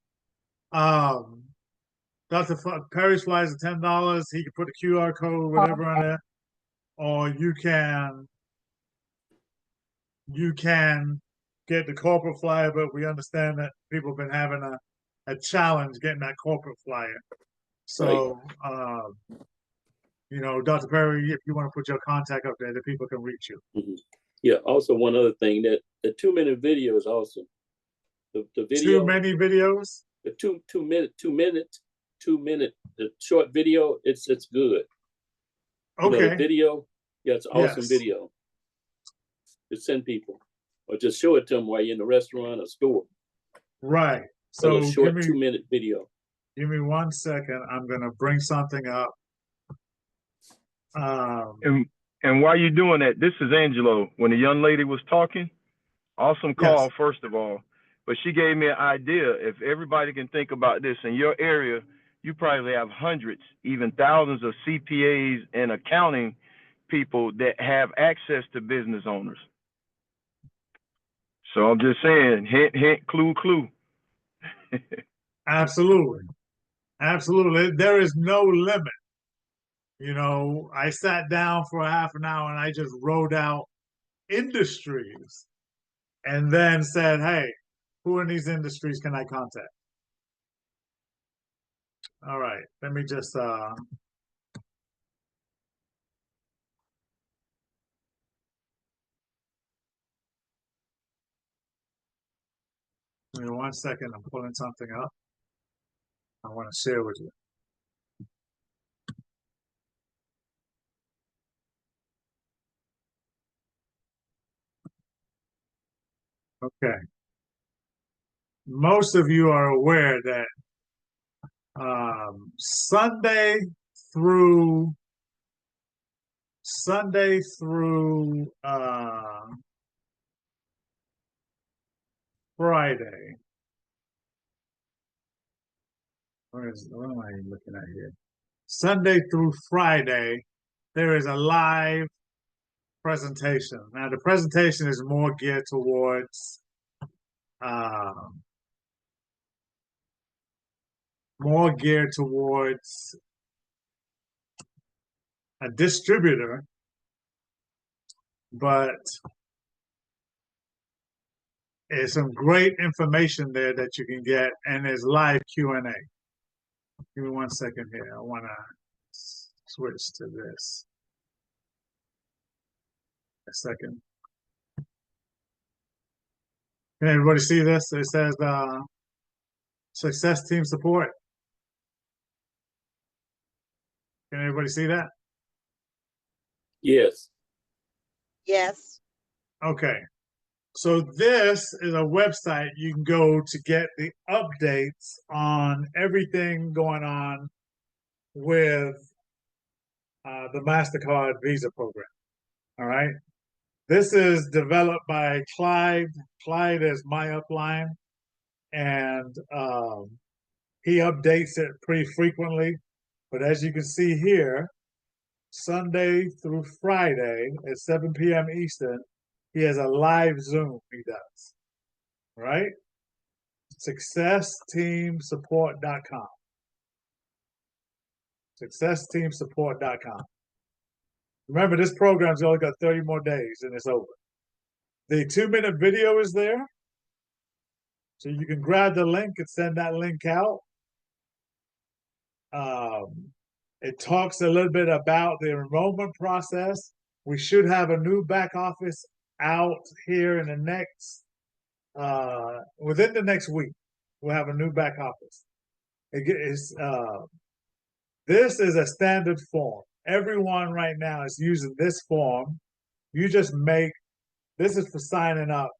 Dr. Perry's flyer is $10. He can put a QR code, whatever on there, or you can get the corporate flyer. But we understand that people have been having a challenge getting that corporate flyer. So, you know, Dr. Perry, if you want to put your contact up there, the people can reach you. Mm-hmm. Yeah. Also, one other thing, that the 2-minute video is awesome. The video. Too many videos. The two minute, the short video. It's good. Okay. You know, the video. Yeah, it's an awesome Yes. video. To send people, or just show it to them while you're in the restaurant or store. Right. So a short 2-minute video. Give me 1 second. I'm gonna bring something up. And while you're doing that, this is Angelo. When the young lady was talking, awesome call, yes. First of all. But she gave me an idea. If everybody can think about this in your area, you probably have hundreds, even thousands of CPAs and accounting people that have access to business owners. So I'm just saying, hint, hint, clue, clue. Absolutely. Absolutely. There is no limit. You know, I sat down for a half an hour and I just wrote out industries and then said, hey, who in these industries can I contact? All right, let me just give me 1 second. I'm pulling something up. I want to share with you. Okay. Most of you are aware that Sunday through Friday. What am I looking at here? Sunday through Friday, there is a live presentation. Now, the presentation is more geared towards um, a distributor, but there's some great information there that you can get, and there's live Q&A. Give me 1 second here. I want to switch to this. A second. Can everybody see this? It says success team support. Can everybody see that? Yes. Yes. Okay. So this is a website you can go to get the updates on everything going on with the MasterCard Visa program. All right. This is developed by Clyde. Clyde is my upline, and he updates it pretty frequently. But as you can see here, Sunday through Friday at 7 p.m. Eastern, he has a live Zoom he does. Right? SuccessTeamSupport.com. SuccessTeamSupport.com. Remember, this program's only got 30 more days and it's over. The 2-minute video is there. So you can grab the link and send that link out. It talks a little bit about the enrollment process. We should have a new back office out here in the next, within the next week. We'll have a new back office. This is a standard form. Everyone right now is using this form. You just this is for signing up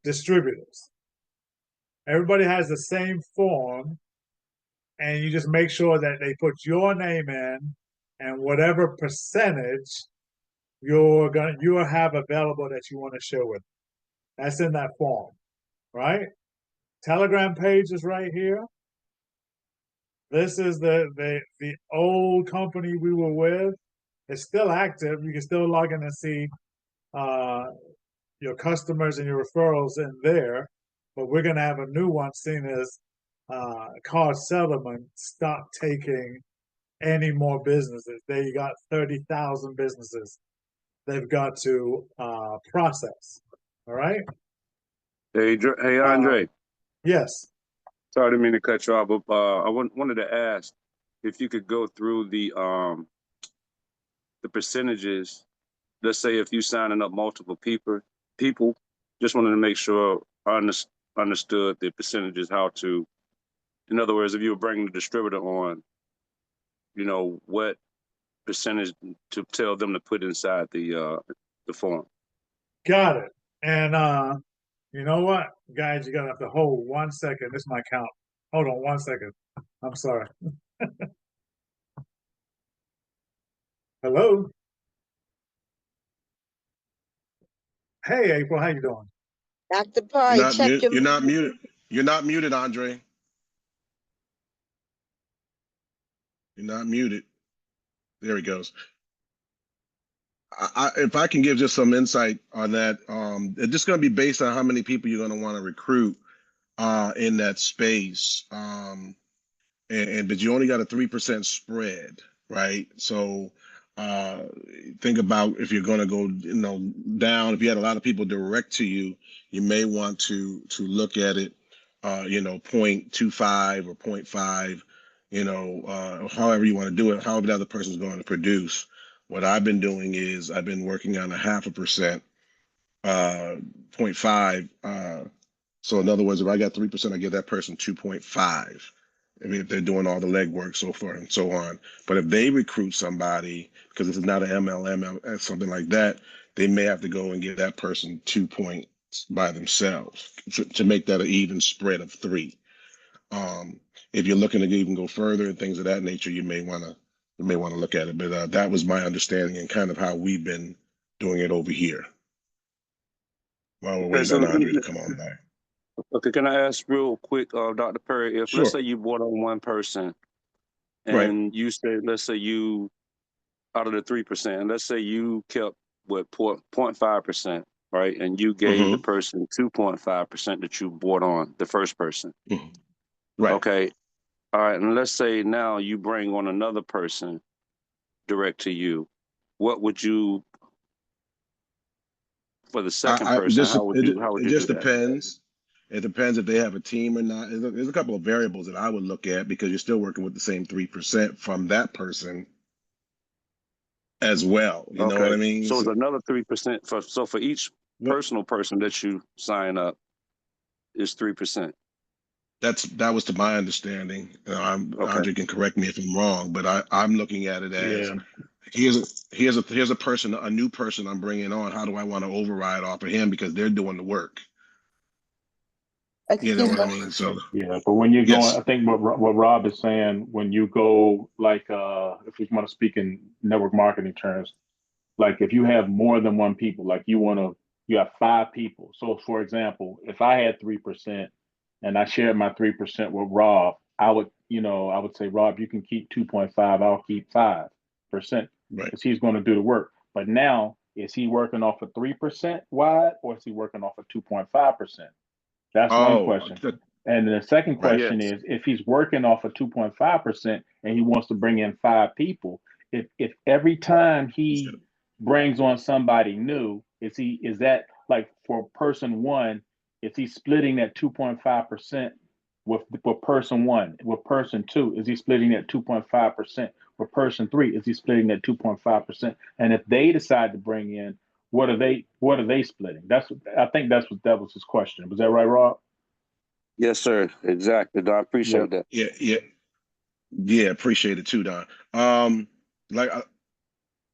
distributors. Everybody has the same form, and you just make sure that they put your name in and whatever percentage you'll have available that you want to share with them. That's in that form, right? Telegram page is right here. This is the old company we were with. It's still active. You can still log in and see your customers and your referrals in there. But we're going to have a new one, seen as Card Settlement stop taking any more businesses. They got 30,000 businesses they've got to process. All right. Hey, Andre. Yes. Sorry, I didn't mean to cut you off, but I wanted to ask if you could go through the percentages. Let's say if you signing up multiple people, just wanted to make sure I understood the percentages, how to, in other words, if you were bringing the distributor on, you know, what percentage to tell them to put inside the form. Got it. And you know what, guys, you're gonna have to hold 1 second. This is my count. Hold on 1 second. I'm sorry. Hello. Hey, April, how you doing? Dr. Parr, check your. You're not muted. You're not muted, Andre. You're not muted. There he goes. If I can give just some insight on that, it's just going to be based on how many people you're going to want to recruit. in that space. But you only got a 3% spread, right? So uh think about if you're going to go, down. If you had a lot of people direct to you, you may want to look at it, 0.25 or 0.5, however you want to do it, however the other person's going to produce. What I've been doing is I've been working on a 0.5%, 0.5. So in other words, if I got 3%, I give that person 2.5. I mean, if they're doing all the legwork, so forth and so on. But if they recruit somebody, because this is not an MLM, something like that, they may have to go and give that person 2 points by themselves to make that an even spread of 3. If you're looking to even go further and things of that nature, you may want to look at it. But that was my understanding and kind of how we've been doing it over here. While we're Okay, waiting so on Andre to come on back. okay, can I ask real quick, Dr. Perry, if let's Sure. say you brought on one person Right. and you said, let's say you out of the 3%, let's say you kept what 0.5%, right? And you gave the person 2.5% that you brought on the first person. Right. Okay. All right. And let's say now you bring on another person direct to you. What would you for the second person? How would you It do just that? depends. It depends if they have a team or not. There's a couple of variables that I would look at because you're still working with the same 3% from that person as well. You know what Okay. I mean? So it's another 3% for each personal person that you sign up is 3%. That was to my understanding. Andre can correct me if I'm wrong, but I'm looking at it as here's a person, a new person I'm bringing on. How do I want to override off of him because they're doing the work? You know what I mean? So yeah, but when you're going, yes. I think what Rob is saying, when you go like if we want to speak in network marketing terms, like if you have more than one people, like you have 5 people. So for example, if I had 3% and I shared my 3% with Rob, I would say, Rob, you can keep 2.5, I'll keep 5%, because he's going to do the work. But now, is he working off of 3% wide or is he working off of 2.5%? That's one question. And the second question is, if he's working off of 2.5% and he wants to bring in 5 people, if every time he brings on somebody new, is that like for person 1, is he splitting that 2.5% with person 1? With person 2, is he splitting that 2.5%? With person 3, is he splitting that 2.5%? And if they decide to bring in, what are they splitting? I think that was his question. Was that right, Rob? Yes, sir. Exactly. Don, I appreciate that. Yeah. Appreciate it too, Don. Like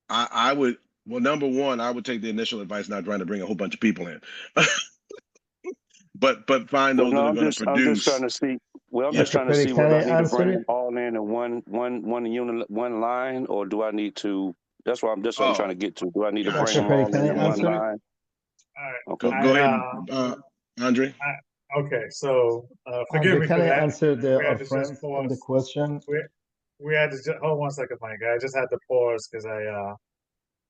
I would. Well, number one, I would take the initial advice, not trying to bring a whole bunch of people in, but find those that are going to produce. I'm just trying to see. Well, I'm just trying to see whether I need to bring them all in one unit, one line, or do I need to? That's what I'm trying to get to. Do I need to bring them all in one line? All right. Go ahead, Andre. Okay, so forgive Andre, me can for I that. answer We had to friend just on the pause. question? We had to just hold 1 second, Mike. I just had to pause because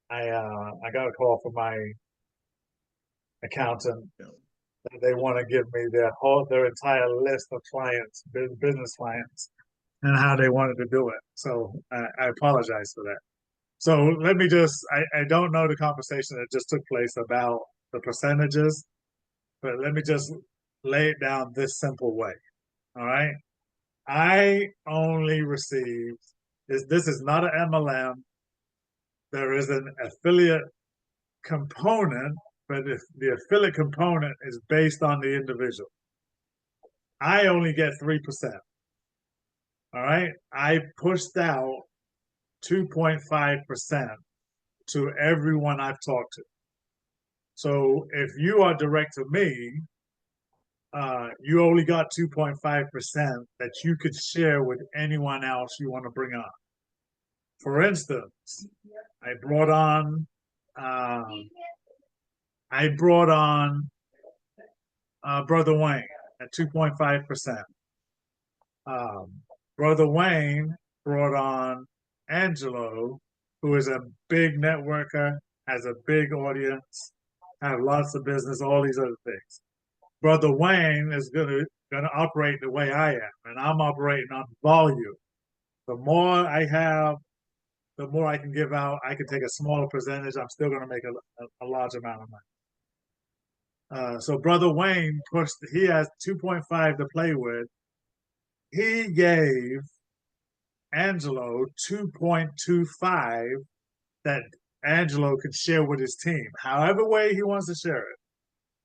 I got a call from my accountant. They want to give me their entire list of clients, business clients, and how they wanted to do it. So I apologize for that. So let me I don't know the conversation that just took place about the percentages, but let me just lay it down this simple way. All right. I only received this is not an MLM. There is an affiliate component, but if the affiliate component is based on the individual. I only get 3%. All right. I pushed out 2.5% to everyone I've talked to. So if you are direct to me, you only got 2.5% that you could share with anyone else you want to bring on. For instance, I brought on Brother Wayne at 2.5%. Brother Wayne brought on Angelo, who is a big networker, has a big audience, have lots of business, all these other things. Brother Wayne is gonna gonna operate the way I am, and I'm operating on volume. The more I have, the more I can give out. I can take a smaller percentage. I'm still gonna make a large amount of money. So Brother Wayne pushed. He has 2.5 to play with. He gave Angelo 2.25 that Angelo could share with his team. However way he wants to share it.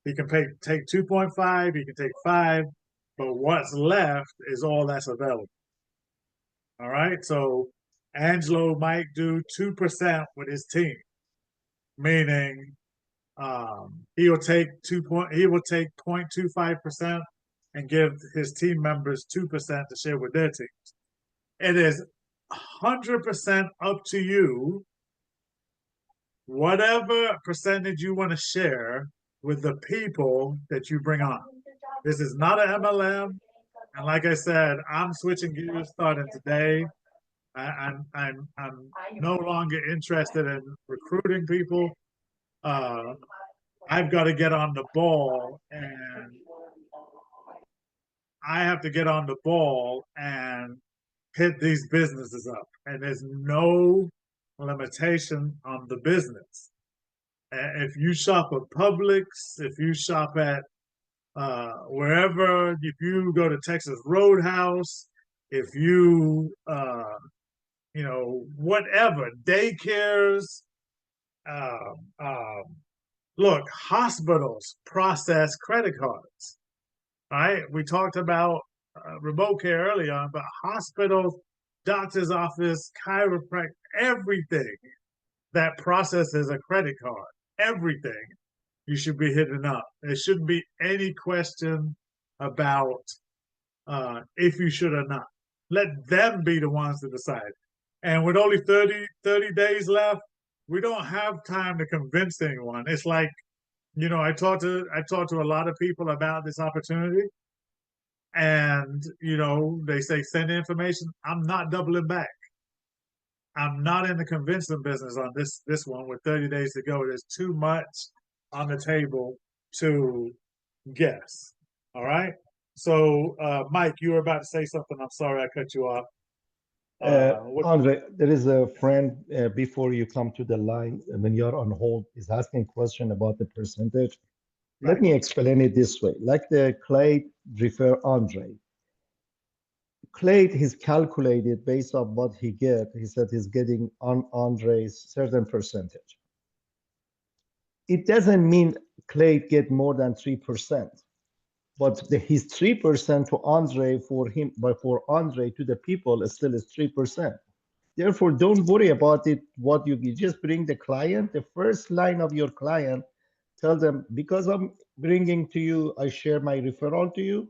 He can take 2.5, he can take 5, but what's left is all that's available. All right, so Angelo might do 2% with his team, meaning he will take 0.25% and give his team members 2% to share with their teams. It is 100% up to you, whatever percentage you want to share with the people that you bring on. This is not an MLM. And like I said, I'm switching gears starting today. I'm no longer interested in recruiting people. I've got to get on the ball, and I have to get on the ball and hit these businesses up. And there's no limitation on the business. If you shop at Publix, if you shop at wherever, if you go to Texas Roadhouse, if you, whatever, daycares, look, hospitals process credit cards, right? We talked about remote care earlier on, but hospitals, doctor's office, chiropractic, everything that processes a credit card, everything you should be hitting up. There shouldn't be any question about if you should or not. Let them be the ones to decide. And with only 30 days left, we don't have time to convince anyone. It's like, I talked to a lot of people about this opportunity, and they say send information. I'm not doubling back. I'm not in the convincing business on this one with 30 days to go. There's too much on the table to guess. All right. So, Mike, you were about to say something. I'm sorry I cut you off. Andre, there is a friend before you come to the line, when you're on hold, is asking a question about the percentage. Right. Let me explain it this way. Like the Clay refer Andre. Clay is calculated based on what he get. He said he's getting on Andre's certain percentage. It doesn't mean Clay get more than 3%, but his 3% to Andre for him, but for Andre to the people is still is 3%. Therefore, don't worry about it. What you just bring the client, the first line of your client, tell them, because I'm bringing to you, I share my referral to you.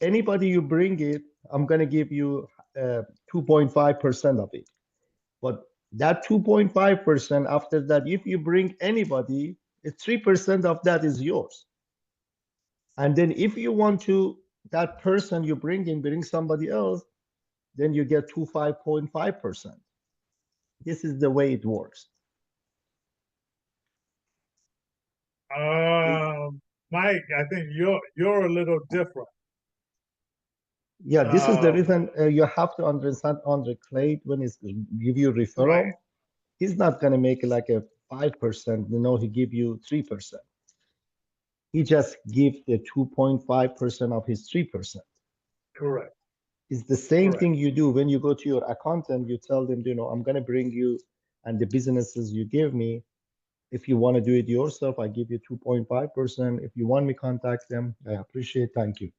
Anybody you bring it, I'm going to give you 2.5% of it. But that 2.5%, after that, if you bring anybody, 3% of that is yours. And then if you want to, that person you bring somebody else, then you get 5.5%. This is the way it works. Mike, I think you're a little different. Yeah, this is the reason you have to understand Andre Clay, when he's give you referral, right. He's not going to make like a 5%. He give you 3%. He just give the 2.5% of his 3%. Correct. It's the same thing you do when you go to your accountant. You tell them, I'm going to bring you and the businesses you give me. If you want to do it yourself, I give you 2.5%. If you want me contact them, I appreciate. Thank you.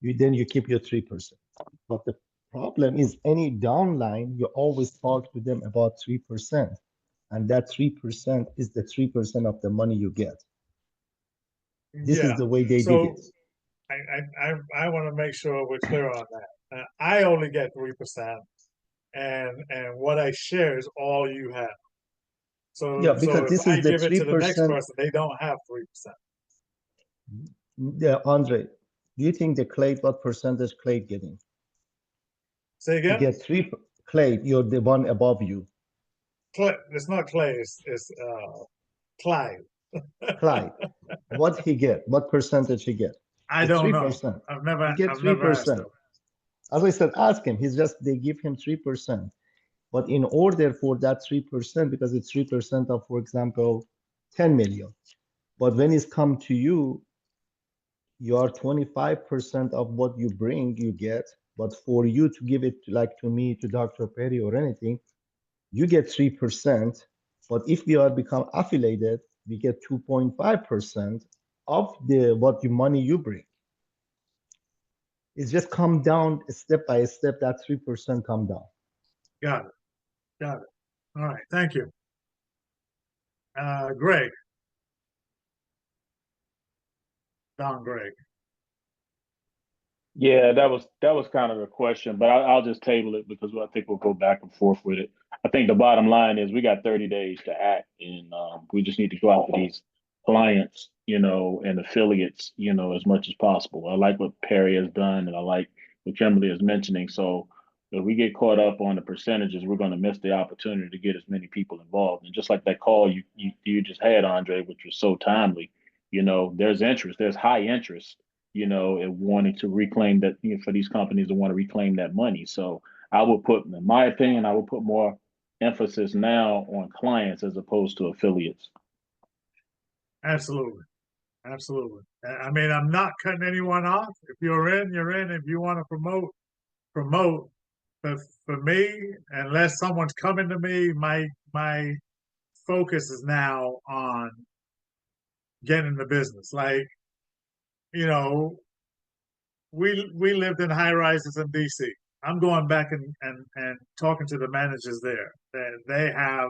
Then you keep your 3%. But the problem is any downline, you always talk to them about 3%. And that 3% is the 3% of the money you get. This is the way they did it. I want to make sure we're clear on that. I only get 3%, and what I share is all you have. So, yeah, because this is the 3%. Give it to the next person, they don't have 3%. Yeah, Andre, do you think the Clay, what percentage Clay getting? Say again? You get 3, Clay, you're the one above you. Clay, it's not Clay, it's Clyde. Clyde, what he get? What percentage he get? I It's don't know. 3%. I've You get never asked 3%. him. As I said, ask him. They give him 3%. But in order for that 3%, because it's 3% of, for example, 10 million. But when it's come to you, you are 25% of what you bring, you get. But for you to give it like to me, to Dr. Perry or anything, you get 3%. But if we are become affiliated, we get 2.5% of the what the money you bring. It's just come down step by step. That 3% come down. Got it. Got it. All right. Thank you. Greg. Don Greg. Yeah, that was kind of the question, but I'll just table it because I think we'll go back and forth with it. I think the bottom line is we got 30 days to act, and we just need to go after these clients, and affiliates, as much as possible. I like what Perry has done, and I like what Kimberly is mentioning. So if we get caught up on the percentages, we're going to miss the opportunity to get as many people involved. And just like that call you just had, Andre, which was so timely, there's interest, there's high interest in wanting to reclaim that, for these companies to want to reclaim that money. So I would put, in my opinion, more emphasis now on clients as opposed to affiliates. Absolutely. Absolutely. I mean, I'm not cutting anyone off. If you're in, you're in. If you want to promote. But for me, unless someone's coming to me, my focus is now on getting the business. Like, we lived in high rises in DC. I'm going back and talking to the managers there. They have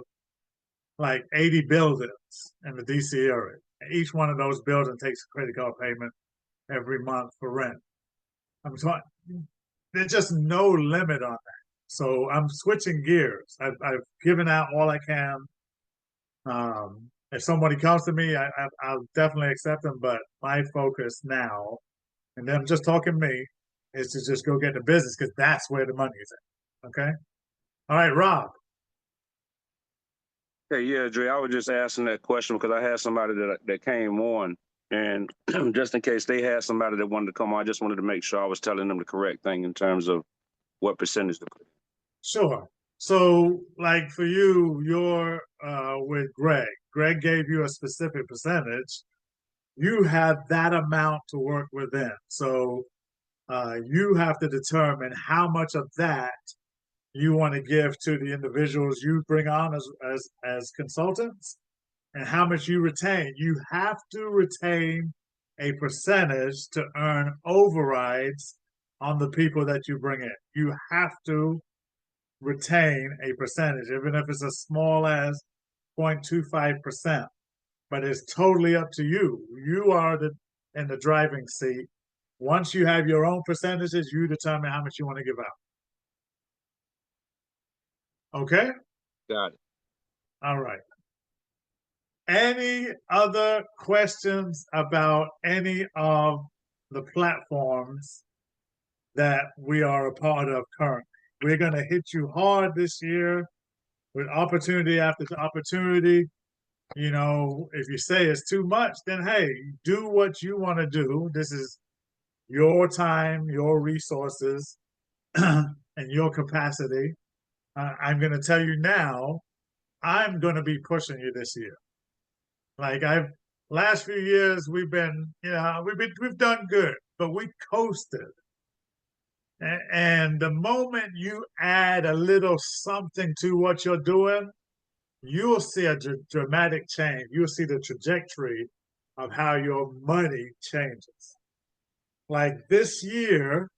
like 80 buildings in the DC area. Each one of those buildings takes a credit card payment every month for rent. I'm talking, there's just no limit on that. So I'm switching gears. I've given out all I can. If somebody comes to me, I'll definitely accept them. But my focus now, and then I'm just talking me, is to just go get the business because that's where the money is at. Okay. All right, Rob. Hey, yeah, Dre, I was just asking that question because I had somebody that came on, and just in case they had somebody that wanted to come on, I just wanted to make sure I was telling them the correct thing in terms of what percentage to put. Sure. So, like for you, you're with Greg. Greg gave you a specific percentage. You have that amount to work within. So, you have to determine how much of that you want to give to the individuals you bring on as consultants and how much you retain. You have to retain a percentage to earn overrides on the people that you bring in. You have to retain a percentage, even if it's as small as 0.25%. But it's totally up to you. You are in the driving seat. Once you have your own percentages, you determine how much you want to give out. Okay? Got it. All right. Any other questions about any of the platforms that we are a part of currently? We're going to hit you hard this year with opportunity after opportunity. If you say it's too much, then hey, do what you want to do. This is your time, your resources, and your capacity. I'm going to tell you now, I'm going to be pushing you this year. Like last few years, we've done good, but we coasted. And the moment you add a little something to what you're doing, you'll see a dramatic change. You'll see the trajectory of how your money changes. Like this year,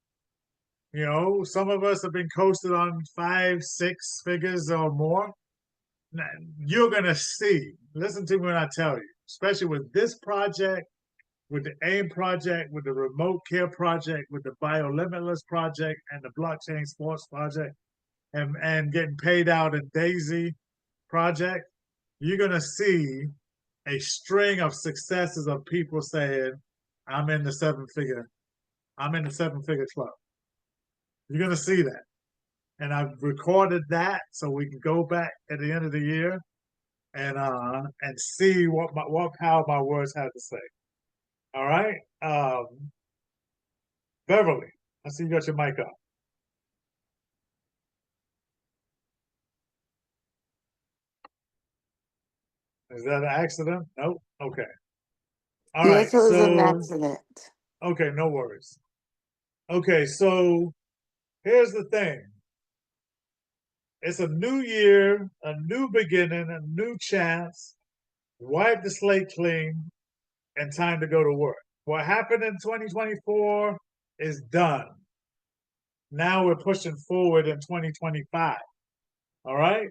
some of us have been coasted on 5, 6 figures or more. You're going to see, listen to me when I tell you, especially with this project, with the AIM project, with the remote care project, with the BioLimitless project, and the blockchain sports project, and getting paid out in Daisy project, you're going to see a string of successes of people saying, I'm in the 7-figure club. You're going to see that. And I've recorded that so we can go back at the end of the year and see what how my words have to say. All right. Beverly, I see you got your mic up. Is that an accident? Nope. Okay. All right. Yes, it was an So, accident. okay, no worries. Okay, so here's the thing. It's a new year, a new beginning, a new chance. Wipe the slate clean and time to go to work. What happened in 2024 is done. Now we're pushing forward in 2025. All right.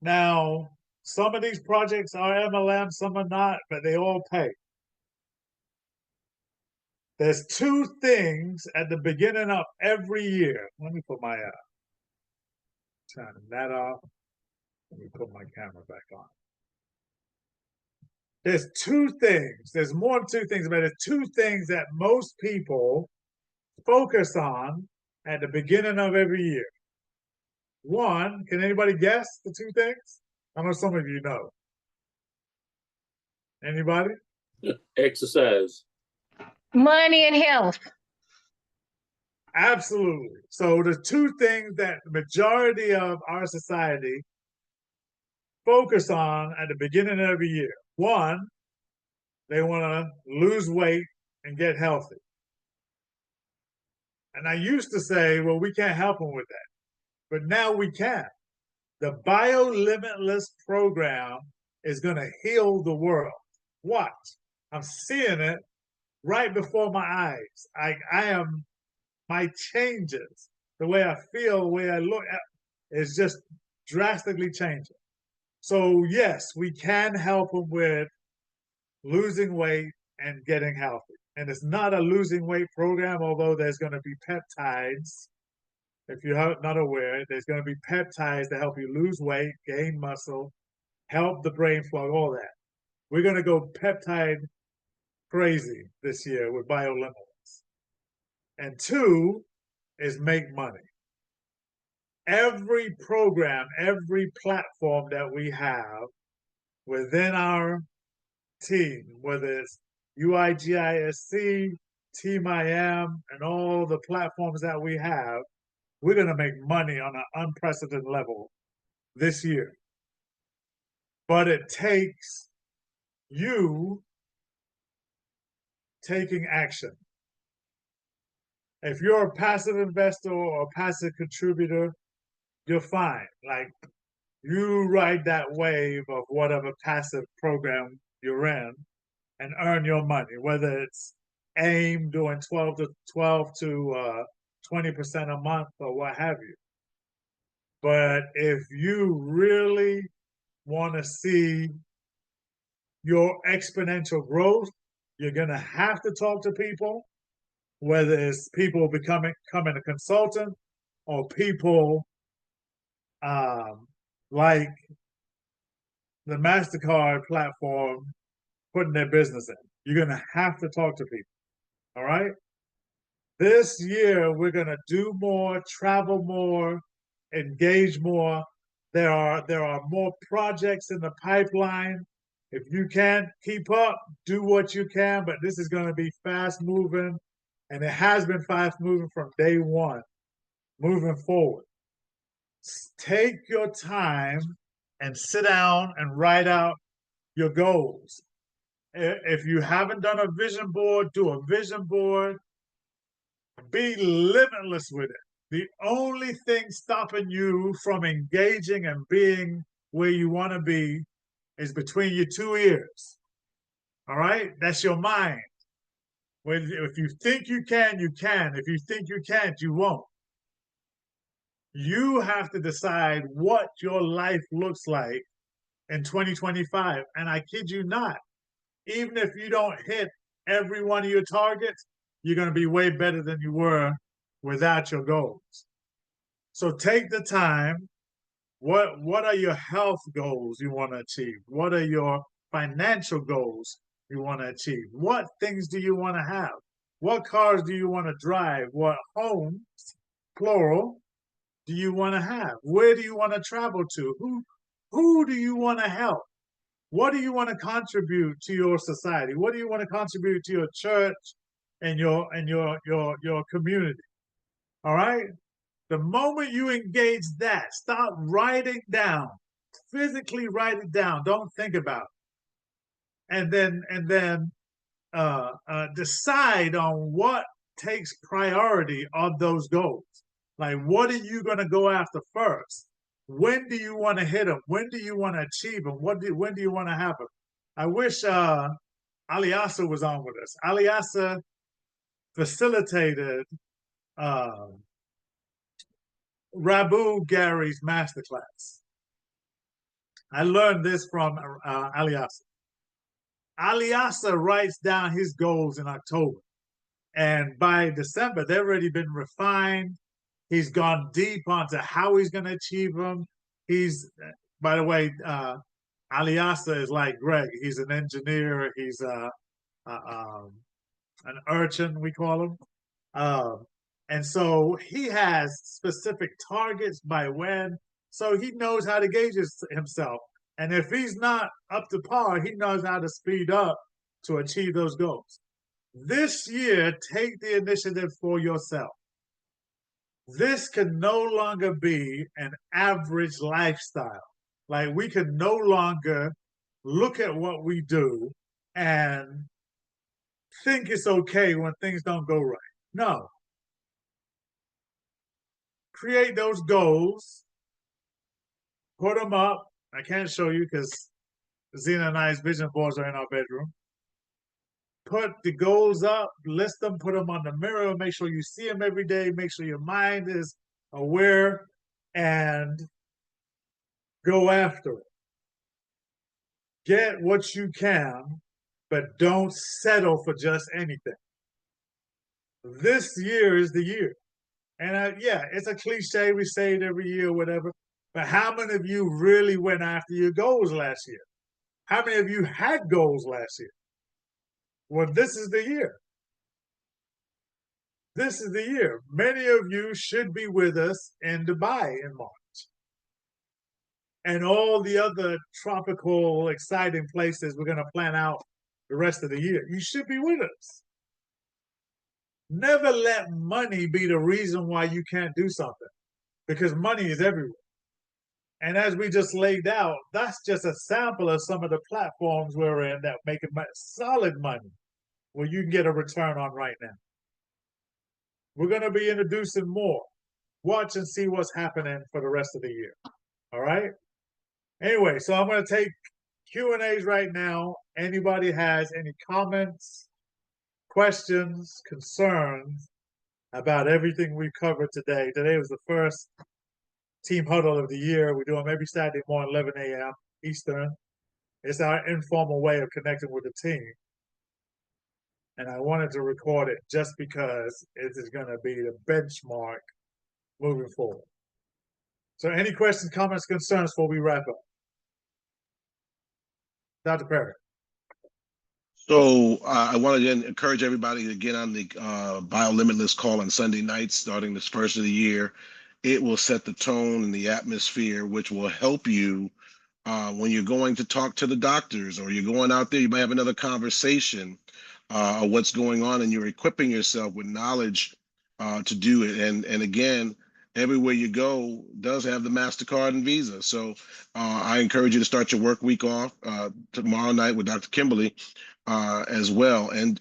Now, some of these projects are MLM, some are not, but they all pay. There's two things at the beginning of every year. Let me put my turn that off. Let me put my camera back on. There's two things. There's more than two things, but there's two things that most people focus on at the beginning of every year. One, can anybody guess the two things? I know some of you know. Anybody? Exercise. Money and health. Absolutely. So the two things that the majority of our society focus on at the beginning of every year. One, they want to lose weight and get healthy. And I used to say, well, we can't help them with that. But now we can. The Bio Limitless program is going to heal the world. Watch. I'm seeing it right before my eyes. My changes, the way I feel, the way I look at is just drastically changing. So yes, we can help them with losing weight and getting healthy. And it's not a losing weight program, although there's going to be peptides. If you're not aware, there's going to be peptides to help you lose weight, gain muscle, help the brain flow, all that. We're going to go peptide crazy this year with BioLimitless. And two is make money. Every program, every platform that we have within our team, whether it's UIGISC, Team IM, and all the platforms that we have, we're going to make money on an unprecedented level this year. But it takes you taking action. If you're a passive investor or a passive contributor, you're fine. Like, you ride that wave of whatever passive program you're in and earn your money, whether it's AIM doing 12 to 20% a month or what have you. But if you really want to see your exponential growth, you're going to have to talk to people, whether it's people becoming a consultant or people like the MasterCard platform putting their business in. You're going to have to talk to people. All right? This year, we're going to do more, travel more, engage more. There are more projects in the pipeline. If you can't keep up, do what you can, but this is going to be fast moving, and it has been fast moving from day one, moving forward. Take your time and sit down and write out your goals. If you haven't done a vision board, do a vision board. Be limitless with it. The only thing stopping you from engaging and being where you want to be is between your two ears. All right? That's your mind. If you think you can, you can. If you think you can't, you won't. You have to decide what your life looks like in 2025. And I kid you not, even if you don't hit every one of your targets, you're going to be way better than you were without your goals. So take the time. What are your health goals you want to achieve? What are your financial goals you want to achieve? What things do you want to have? What cars do you want to drive? What homes, plural, do you want to have? Where do you want to travel to? Who do you want to help? What do you want to contribute to your society? What do you want to contribute to your church, in your community. All right. The moment you engage that, start writing down, physically write it down. Don't think about it. And then decide on what takes priority of those goals. Like, what are you going to go after first? When do you want to hit them? When do you want to achieve them? When do you want to have them? I wish Aliasa was on with us. Aliasa facilitated Rabu Gary's masterclass. I learned this from Aliasa. Aliasa writes down his goals in October. And by December, they've already been refined. He's gone deep onto how he's going to achieve them. He's, by the way, Aliasa is like Greg. He's an engineer. He's an urchin, we call him. And so he has specific targets by when. So he knows how to gauge himself. And if he's not up to par, he knows how to speed up to achieve those goals. This year, take the initiative for yourself. This can no longer be an average lifestyle. Like, we can no longer look at what we do and think it's okay when things don't go right. No. Create those goals, put them up. I can't show you because Zena and I's vision boards are in our bedroom. Put the goals up, list them, put them on the mirror, make sure you see them every day, make sure your mind is aware, and go after it. Get what you can, but don't settle for just anything. This year is the year. And yeah, it's a cliche, we say it every year, whatever, but how many of you really went after your goals last year? How many of you had goals last year? Well, this is the year. This is the year. Many of you should be with us in Dubai in March. And all the other tropical, exciting places we're going to plan out the rest of the year. You should be with us. Never let money be the reason why you can't do something, because money is everywhere. And as we just laid out, that's just a sample of some of the platforms we're in that make solid money where you can get a return on right now. We're going to be introducing more. Watch and see what's happening for the rest of the year. All right? Anyway, so I'm going to take Q&As right now. Anybody has any comments, questions, concerns about everything we covered today? Today was the first team huddle of the year. We do them every Saturday morning, 11 a.m. Eastern. It's our informal way of connecting with the team. And I wanted to record it just because it is going to be the benchmark moving forward. So any questions, comments, concerns before we wrap up? Dr. Perry. So I want to encourage everybody to get on the Bio Limitless call on Sunday nights, starting this first of the year. It will set the tone and the atmosphere, which will help you when you're going to talk to the doctors, or you're going out there, you might have another conversation of what's going on, and you're equipping yourself with knowledge to do it. And again, everywhere you go does have the MasterCard and Visa. So I encourage you to start your work week off tomorrow night with Dr. Kimberly as well. And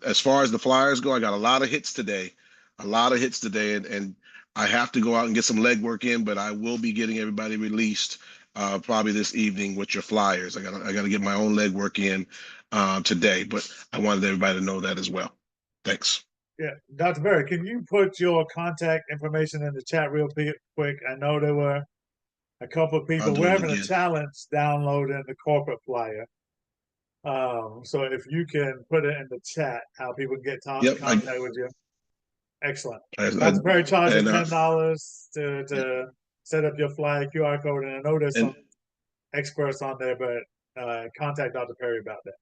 as far as the flyers go, I got a lot of hits today, and I have to go out and get some legwork in, but I will be getting everybody released probably this evening with your flyers. I gotta get my own legwork in today, but I wanted everybody to know that as well. Thanks. Yeah, Dr. Berry, can you put your contact information in the chat real quick? I know there were a couple of people. We're having a challenge downloading the corporate flyer. So if you can put it in the chat, how people can get contact with you. Excellent. Dr. Perry charges $10 to set up your flyer QR code, and I know there's some experts on there, but contact Dr. Perry about that.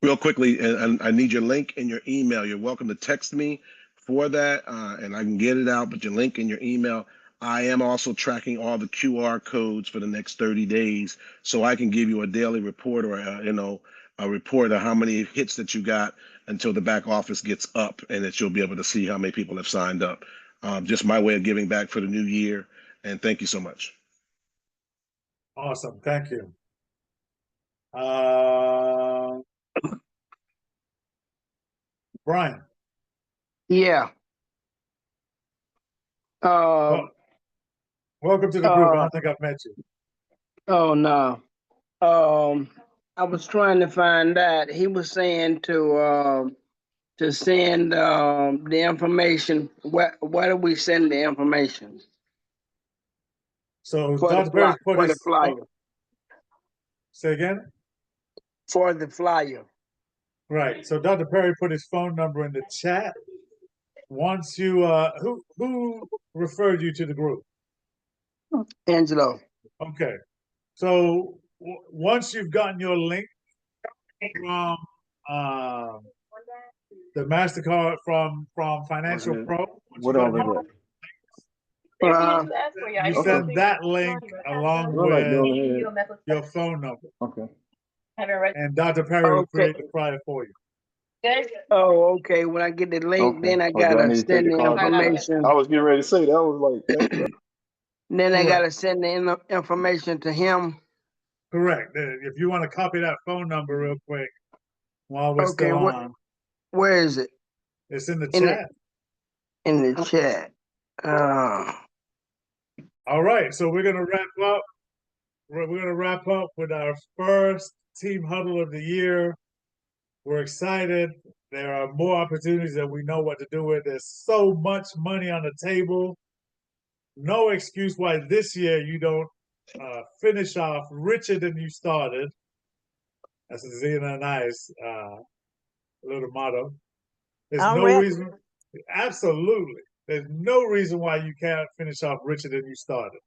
Real quickly, and I need your link and your email. You're welcome to text me for that, and I can get it out, but your link and your email. I am also tracking all the QR codes for the next 30 days, so I can give you a daily report, or a report of how many hits that you got until the back office gets up, and that you'll be able to see how many people have signed up. Just my way of giving back for the new year. And thank you so much. Awesome. Thank you. Brian. Yeah. Welcome to the group. I don't think I've met you. Oh no. I was trying to find out. He was saying to send the information. Where do we send the information? So For Dr. Perry put the his flyer. Say again? For the flyer. Right. So Dr. Perry put his phone number in the chat. Once you who referred you to the group? Angelo. Okay. So once you've gotten your link from the MasterCard from Financial Pro, What all is it? you send that link along with your phone number. Okay. And Dr. Perry will create the flyer for you. Oh, okay. When I get the link, then I gotta send the information. I was getting ready to say that. I was like, Then I gotta send the information to him. Correct. If you want to copy that phone number real quick while we're still on. Where is it? It's in the chat. In the chat. All right. So we're gonna wrap up. We're gonna wrap up with our first team huddle of the year. We're excited. There are more opportunities that we know what to do with. There's so much money on the table. No excuse why this year you don't finish off richer than you started. That's a Zena and I's little motto. There's no reason. Absolutely. There's no reason why you can't finish off richer than you started.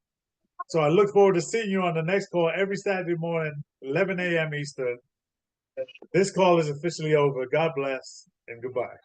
So I look forward to seeing you on the next call every Saturday morning, 11 a.m. Eastern. This call is officially over. God bless and goodbye.